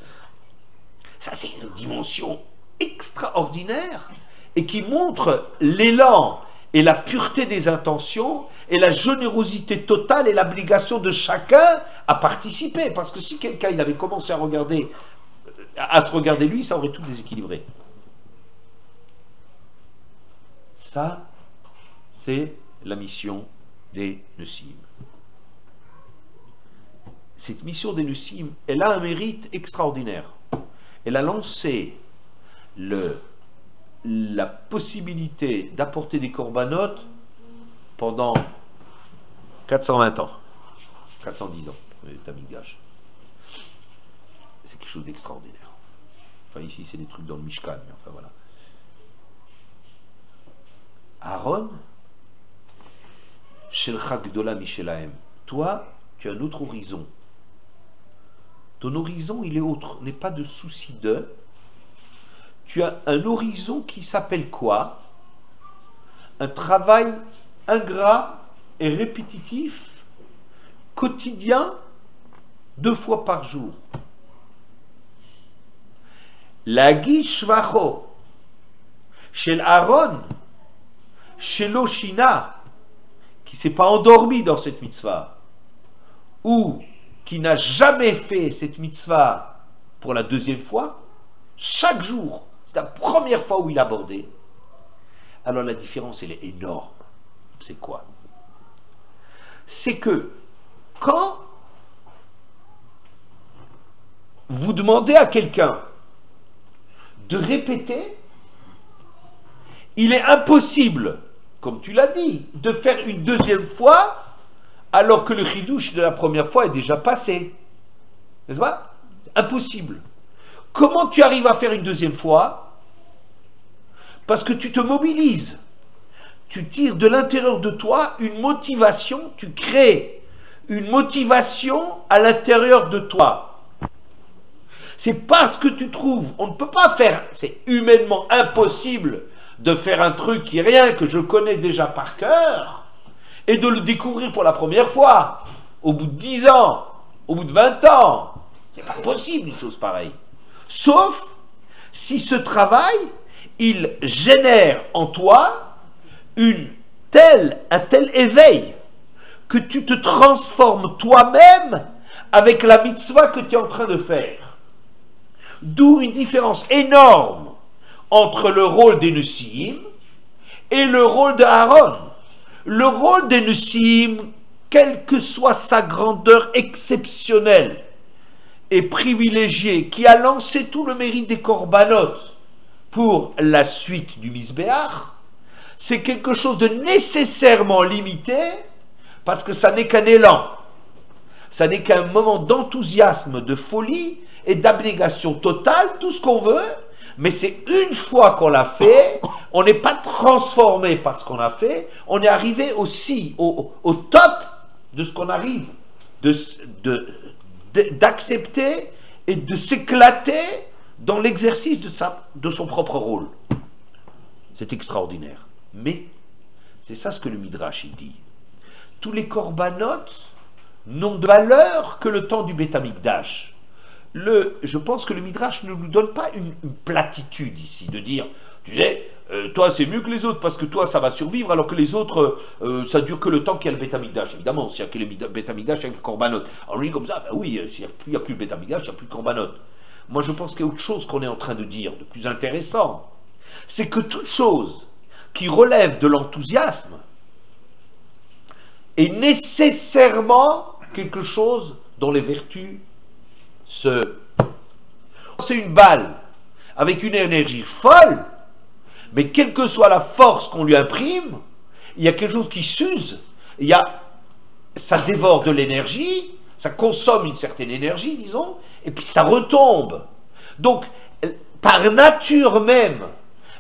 Ça, c'est une dimension extraordinaire et qui montre l'élan et la pureté des intentions et la générosité totale et l'obligation de chacun à participer. Parce que si quelqu'un il avait commencé à se regarder lui, ça aurait tout déséquilibré. Ça, c'est la mission des Nessim. Cette mission des Nessim, elle a un mérite extraordinaire. Elle a lancé la possibilité d'apporter des corbanotes pendant 420 ans, 410 ans, Tamigdash. C'est quelque chose d'extraordinaire. Enfin, ici, c'est des trucs dans le Mishkan, mais enfin voilà. Aaron, Shelcha Gdola Mishelahem. Toi, tu as un autre horizon. Ton horizon, il est autre, n'est pas de souci de. Tu as un horizon qui s'appelle quoi? Un travail ingrat et répétitif, quotidien, 2 fois par jour. La Gishvacho, chez Aaron, chez Loshina, qui ne s'est pas endormi dans cette mitzvah, ou qui n'a jamais fait cette mitzvah pour la 2e fois, chaque jour, c'est la première fois où il a abordé, alors la différence, elle est énorme. C'est quoi? C'est que quand vous demandez à quelqu'un de répéter, il est impossible, comme tu l'as dit, de faire une 2e fois alors que le chidouche de la première fois est déjà passé. N'est-ce pas? C'est impossible. Comment tu arrives à faire une 2e fois? Parce que tu te mobilises. Tu tires de l'intérieur de toi une motivation, tu crées une motivation à l'intérieur de toi. C'est parce que tu trouves, on ne peut pas faire, c'est humainement impossible de faire un truc qui est rien, que je connais déjà par cœur, et de le découvrir pour la première fois, au bout de 10 ans, au bout de 20 ans. C'est pas possible une chose pareille. Sauf si ce travail, il génère en toi un tel éveil que tu te transformes toi-même avec la mitzvah que tu es en train de faire. D'où une différence énorme entre le rôle des Nessim et le rôle d'Aaron. Le rôle des Nessim, quelle que soit sa grandeur exceptionnelle et privilégiée, qui a lancé tout le mérite des corbanotes pour la suite du Misbéach, c'est quelque chose de nécessairement limité, parce que ça n'est qu'un élan, ça n'est qu'un moment d'enthousiasme, de folie et d'abnégation totale, tout ce qu'on veut, mais c'est une fois qu'on l'a fait, on n'est pas transformé par ce qu'on a fait, on est arrivé aussi au top de ce qu'on arrive d'accepter et de s'éclater dans l'exercice de son propre rôle. C'est extraordinaire. Mais c'est ça ce que le Midrash il dit. Tous les corbanotes n'ont de valeur que le temps du Beth Amikdash. Je pense que le Midrash ne nous donne pas une platitude ici, de dire, tu sais, toi c'est mieux que les autres parce que toi ça va survivre alors que les autres ça dure que le temps qu'il y a le Beth Amikdash. Évidemment, s'il y a que le Beth Amikdash avec le korbanot. Alors lui comme ça, ben oui, s'il n'y a plus le Beth Amikdash, il n'y a plus de korbanot. Moi je pense qu'il y a autre chose qu'on est en train de dire, de plus intéressant. C'est que toute chose qui relève de l'enthousiasme est nécessairement quelque chose dont les vertus c'est une balle avec une énergie folle, mais quelle que soit la force qu'on lui imprime, il y a quelque chose qui s'use, ça dévore de l'énergie, ça consomme une certaine énergie, disons, et puis ça retombe. Donc, par nature même,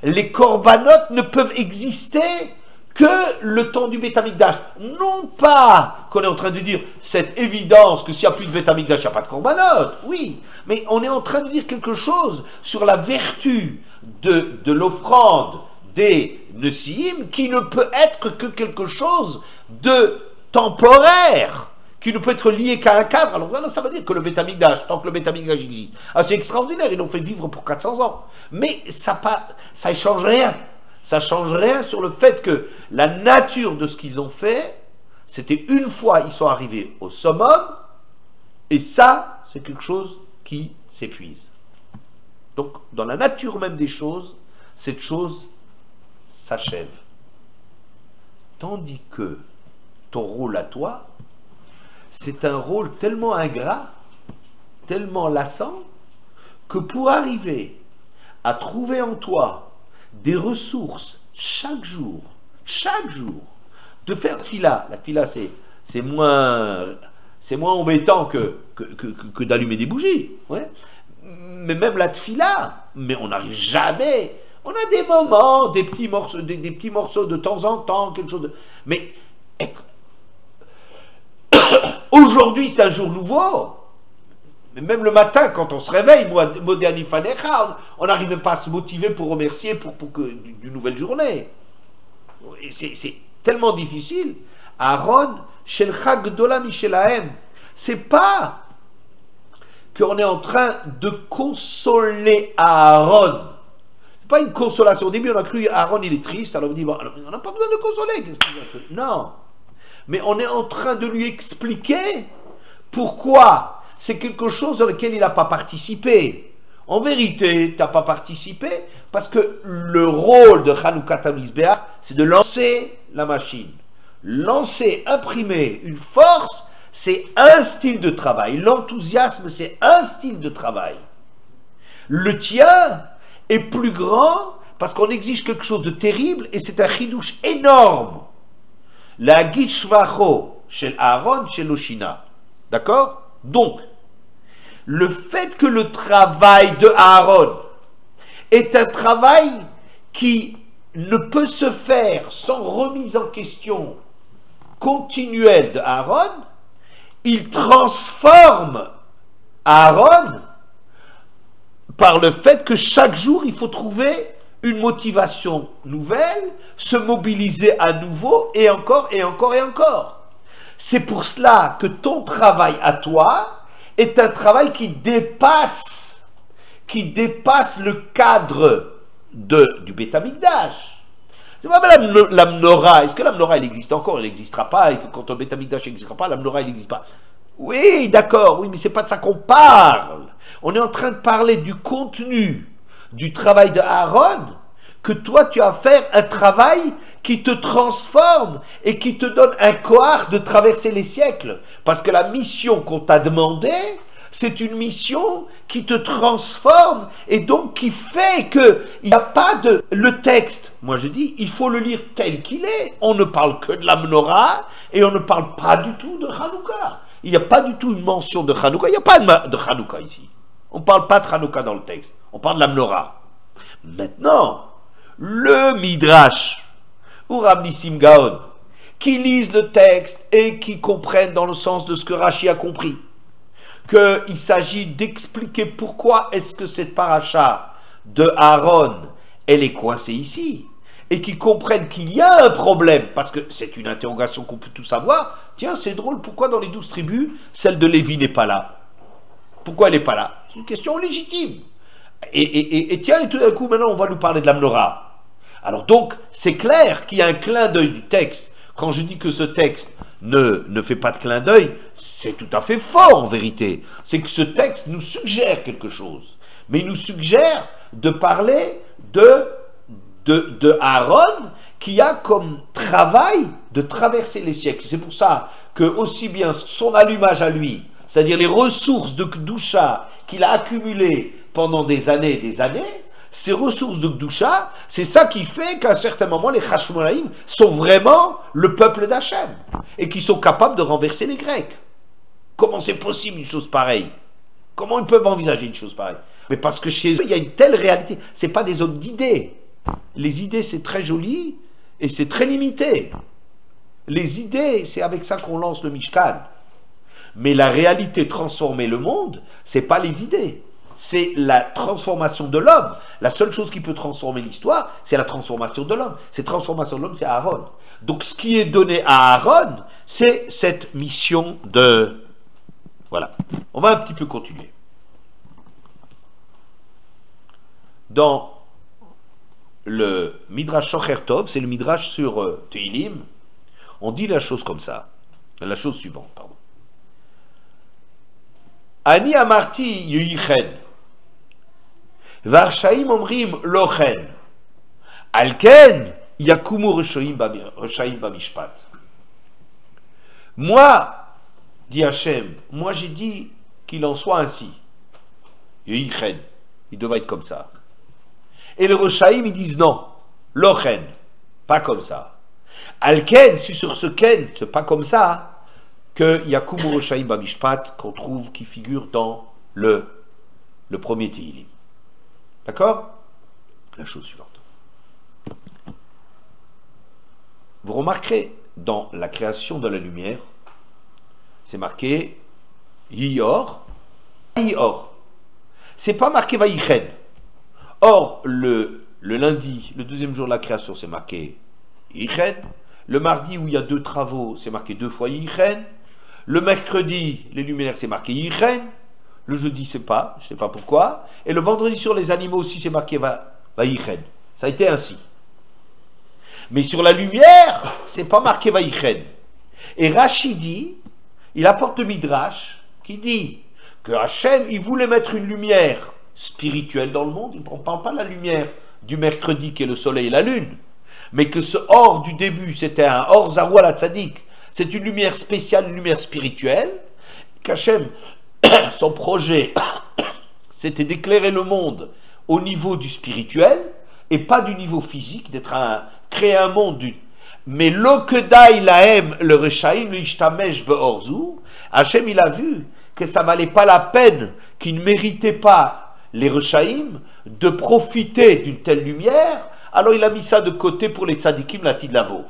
les corbanotes ne peuvent exister que le temps du Beth Amikdash. Non pas qu'on est en train de dire cette évidence que s'il n'y a plus de Beth Amikdash, il n'y a pas de korbanot. Oui, mais on est en train de dire quelque chose sur la vertu de l'offrande des Nessim qui ne peut être que quelque chose de temporaire, qui ne peut être lié qu'à un cadre. Alors ça veut dire que le Beth Amikdash, tant que le Beth Amikdash existe, c'est extraordinaire, ils l'ont fait vivre pour 400 ans. Mais ça ne change rien. Ça ne change rien sur le fait que la nature de ce qu'ils ont fait, c'était une fois ils sont arrivés au summum, et ça, c'est quelque chose qui s'épuise. Donc, dans la nature même des choses, cette chose s'achève. Tandis que ton rôle à toi, c'est un rôle tellement ingrat, tellement lassant, que pour arriver à trouver en toi des ressources chaque jour, de faire tfila. La tfila, c'est moins embêtant que d'allumer des bougies. Ouais. Mais même la tfila, mais on n'arrive jamais. On a des moments, des petits morceaux de temps en temps, quelque chose de... Mais aujourd'hui, c'est un jour nouveau. Mais même le matin, quand on se réveille, on n'arrive même pas à se motiver pour remercier d'une nouvelle journée. C'est tellement difficile. Aaron, Shel Chagdola Michelahem, c'est pas qu'on est en train de consoler Aaron. C'est pas une consolation. Au début, on a cru Aaron, il est triste, alors on dit, bon, on n'a pas besoin de consoler. Qu'est-ce qu'il a cru? Non. Mais on est en train de lui expliquer pourquoi c'est quelque chose dans lequel il n'a pas participé. En vérité, tu n'as pas participé parce que le rôle de Hanoukat HaMizbeach, c'est de lancer la machine. Lancer, imprimer une force, c'est un style de travail. L'enthousiasme, c'est un style de travail. Le tien est plus grand parce qu'on exige quelque chose de terrible et c'est un chidouche énorme. La gishvacho chez Aaron, chez Loshina. D'accord? Donc, le fait que le travail de Aaron est un travail qui ne peut se faire sans remise en question continuelle de Aaron, il transforme Aaron par le fait que chaque jour il faut trouver une motivation nouvelle, se mobiliser à nouveau et encore et encore et encore. C'est pour cela que ton travail à toi est un travail qui dépasse le cadre du Beth Amikdash. C'est pas la menorah. Est-ce que la menorah, elle existe encore? Elle n'existera pas. Et que quand le Beth Amikdash n'existera pas, la menorah, elle n'existe pas. Oui, d'accord, oui, mais c'est pas de ça qu'on parle. On est en train de parler du contenu du travail de Aaron, que toi tu as à faire un travail qui te transforme et qui te donne un courage de traverser les siècles. Parce que la mission qu'on t'a demandée, c'est une mission qui te transforme et donc qui fait qu'il n'y a pas de... Le texte, moi je dis, il faut le lire tel qu'il est. On ne parle que de la menorah et on ne parle pas du tout de Hanouka. Il n'y a pas du tout une mention de Hanouka. Il n'y a pas de Hanouka ici. On ne parle pas de Hanouka dans le texte. On parle de la menorah. Maintenant, le Midrash ou Rav Nissim Gaon, qui lisent le texte et qui comprennent dans le sens de ce que Rashi a compris, qu'il s'agit d'expliquer pourquoi est-ce que cette paracha de Aaron, elle est coincée ici, et qui comprennent qu'il y a un problème, parce que c'est une interrogation qu'on peut tous savoir. Tiens, c'est drôle, pourquoi dans les 12 tribus, celle de Lévi n'est pas là? Pourquoi elle n'est pas là? C'est une question légitime. Et tiens, et tout d'un coup, maintenant, on va nous parler de la menorah. Alors donc, c'est clair qu'il y a un clin d'œil du texte. Quand je dis que ce texte ne fait pas de clin d'œil, c'est tout à fait faux en vérité. C'est que ce texte nous suggère quelque chose. Mais il nous suggère de parler de Aaron qui a comme travail de traverser les siècles. C'est pour ça que aussi bien son allumage à lui, c'est-à-dire les ressources de Kedusha qu'il a accumulées pendant des années et des années, ces ressources de Kedusha, c'est ça qui fait qu'à un certain moment, les Hashmonaïm sont vraiment le peuple d'Hachem et qui sont capables de renverser les Grecs. Comment c'est possible une chose pareille? Comment ils peuvent envisager une chose pareille? Mais parce que chez eux, il y a une telle réalité. Ce n'est pas des hommes d'idées. Les idées, c'est très joli et c'est très limité. Les idées, c'est avec ça qu'on lance le Mishkan. Mais la réalité, transformer le monde, ce n'est pas les idées. C'est la transformation de l'homme. La seule chose qui peut transformer l'histoire, c'est la transformation de l'homme. Cette transformation de l'homme, c'est Aaron. Donc ce qui est donné à Aaron, c'est cette mission de... Voilà. On va un petit peu continuer. Dans le Midrash Shocher Tov, c'est le Midrash sur Tehillim, on dit la chose comme ça. La chose suivante, pardon. Ani amarti yuichen. Varshaim omrim lochen. Alken yakumu reshaim bamishpat. Moi, dit Hachem, moi j'ai dit qu'il en soit ainsi. Yuichen. Il devrait être comme ça. Et les Rechaïm, ils disent non, lochen, pas comme ça. Al-Ken, c'est sur ce Ken, c'est pas comme ça, qu'il y a Kumu Rechaïm Bamishpat qu'on trouve qui figure dans le premier Tehillim. D'accord? La chose suivante. Vous remarquerez, dans la création de la lumière, c'est marqué Yior, Yior. C'est pas marqué Vayichen. Or, le lundi, le deuxième jour de la création, c'est marqué Yichen. Le mardi, où il y a 2 travaux, c'est marqué 2 fois Yichen. Le mercredi, les luminaires, c'est marqué Yichen. Le jeudi, je ne sais pas pourquoi. Et le vendredi, sur les animaux aussi, c'est marqué Vayichen. Ça a été ainsi. Mais sur la lumière, c'est pas marqué Vayichen. Et Rashi dit, il apporte le Midrash, qui dit que Hachem, il voulait mettre une lumière spirituelle dans le monde. Il ne parle pas de la lumière du mercredi qui est le soleil et la lune, mais que ce or du début, c'était un or Zaroua la Tzadik. C'est une lumière spéciale, une lumière spirituelle. Qu'Hachem, son projet, c'était d'éclairer le monde au niveau du spirituel et pas du niveau physique, créer un monde mais l'okedai lahem le rechaim le ishtamesh beorzu. Hachem, il a vu que ça valait pas la peine, qu'il ne méritait pas les rechaim de profiter d'une telle lumière, alors il a mis ça de côté pour les tzadikim latid lavo.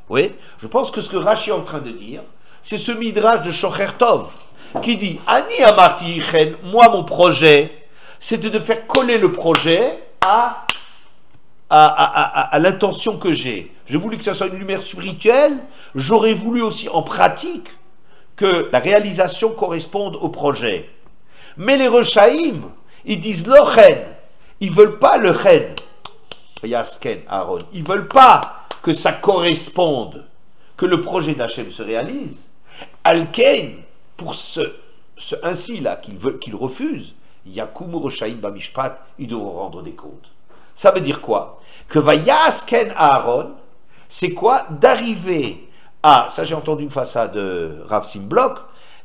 Oui, je pense que ce que Rashi est en train de dire, c'est ce midrash de Shocher Tov qui dit Ani amarti yichen, moi mon projet, c'était de faire coller le projet à l'intention que j'ai. J'ai voulu que ça soit une lumière spirituelle, j'aurais voulu aussi en pratique que la réalisation corresponde au projet. Mais les Rechaïm, ils disent le chen, ils ne veulent pas le chen. Yasken, Aaron, ils ne veulent pas que ça corresponde, que le projet d'Hachem se réalise. Al-Ken, pour ainsi là qu'ils refusent, Yakumu Rechaïm Bamishpat, ils devront rendre des comptes. Ça veut dire quoi? Que Vayasken Aaron, c'est quoi? D'arriver à, ça j'ai entendu une fois ça de Rav Simblok,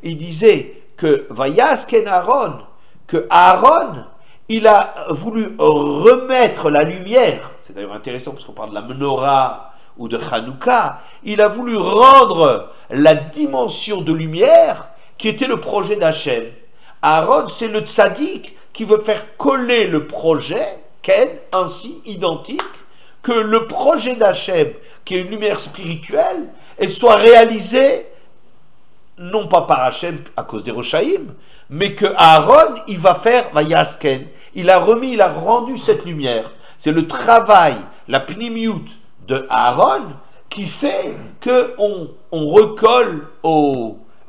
il disait que Vayasken Aaron, que Aaron, il a voulu remettre la lumière, c'est d'ailleurs intéressant parce qu'on parle de la menorah ou de Hanouka, il a voulu rendre la dimension de lumière qui était le projet d'Hachem. Aaron, c'est le tzaddik qui veut faire coller le projet, ainsi identique, que le projet d'Hachem, qui est une lumière spirituelle, elle soit réalisée, non pas par Hachem à cause des Rechaïm, mais que Aaron, il va faire Vayasken. Il a rendu cette lumière. C'est le travail, la pnimiut de Aaron qui fait qu'on recolle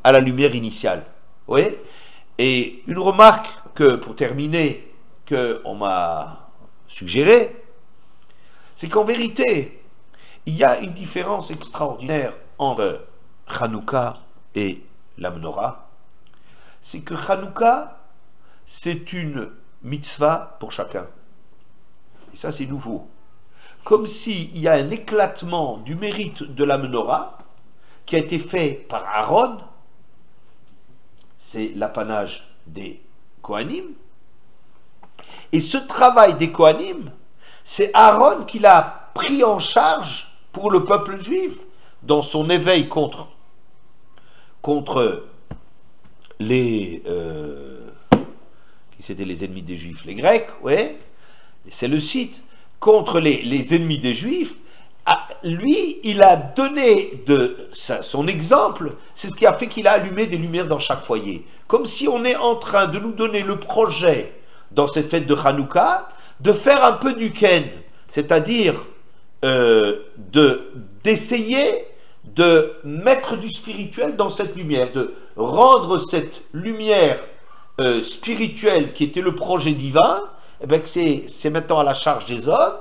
à la lumière initiale. Oui. Et une remarque que, pour terminer, qu'on m'a suggéré, c'est qu'en vérité, il y a une différence extraordinaire entre Hanouka et la menorah. C'est que Hanouka, c'est une mitzvah pour chacun. Et ça, c'est nouveau. Comme s'il y a un éclatement du mérite de la menorah qui a été fait par Aaron, c'est l'apanage des Kohanim. Et ce travail des Kohanim, c'est Aaron qui l'a pris en charge pour le peuple juif dans son éveil contre les qui c'était les ennemis des Juifs, les Grecs, ouais, c'est le site contre les ennemis des Juifs. Lui, il a donné son exemple, c'est ce qui a fait qu'il a allumé des lumières dans chaque foyer. Comme si on est en train de nous donner le projet, dans cette fête de Hanouka, de faire un peu du Ken, c'est-à-dire d'essayer de mettre du spirituel dans cette lumière, de rendre cette lumière spirituelle qui était le projet divin, eh bien, c'est maintenant à la charge des hommes,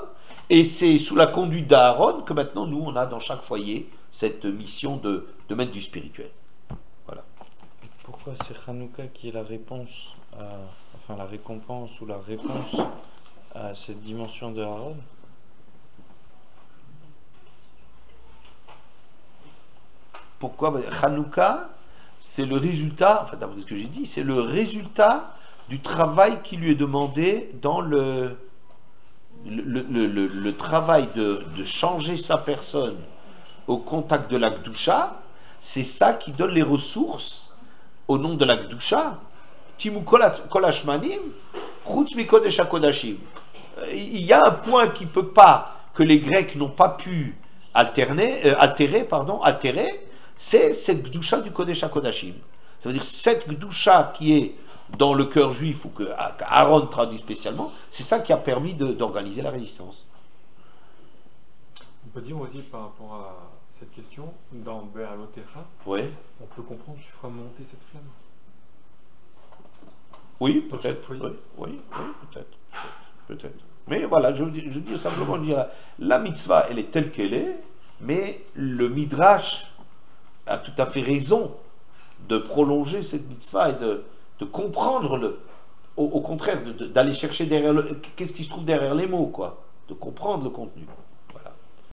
et c'est sous la conduite d'Aaron que maintenant nous on a dans chaque foyer cette mission de mettre du spirituel. Voilà. Pourquoi c'est Hanouka qui est la réponse, enfin la récompense ou la réponse à cette dimension de Aaron? Pourquoi? Hanouka, c'est le résultat, enfin d'après ce que j'ai dit, c'est le résultat du travail qui lui est demandé dans le travail de changer sa personne au contact de la Gdusha, c'est ça qui donne les ressources au nom de la Gdusha. Timu kol hashmanim, chutz mikodesh hakodashim. Il y a un point qui peut pas, que les Grecs n'ont pas pu altérer, c'est cette Gdusha du Kodesh HaKodashim. Ça veut dire cette Gdusha qui est dans le cœur juif, ou que Aaron traduit spécialement, c'est ça qui a permis d'organiser la résistance. On peut dire aussi par rapport à cette question, dans Be'alotecha, Oui, on peut comprendre que tu feras monter cette flamme. oui, Dans peut-être. chaque foyer. Oui, peut-être. Mais voilà, je dis simplement dire, la mitzvah, elle est telle qu'elle est, mais le Midrash a tout à fait raison de prolonger cette mitzvah et de comprendre au contraire, d'aller chercher derrière qu'est-ce qui se trouve derrière les mots, quoi, de comprendre le contenu.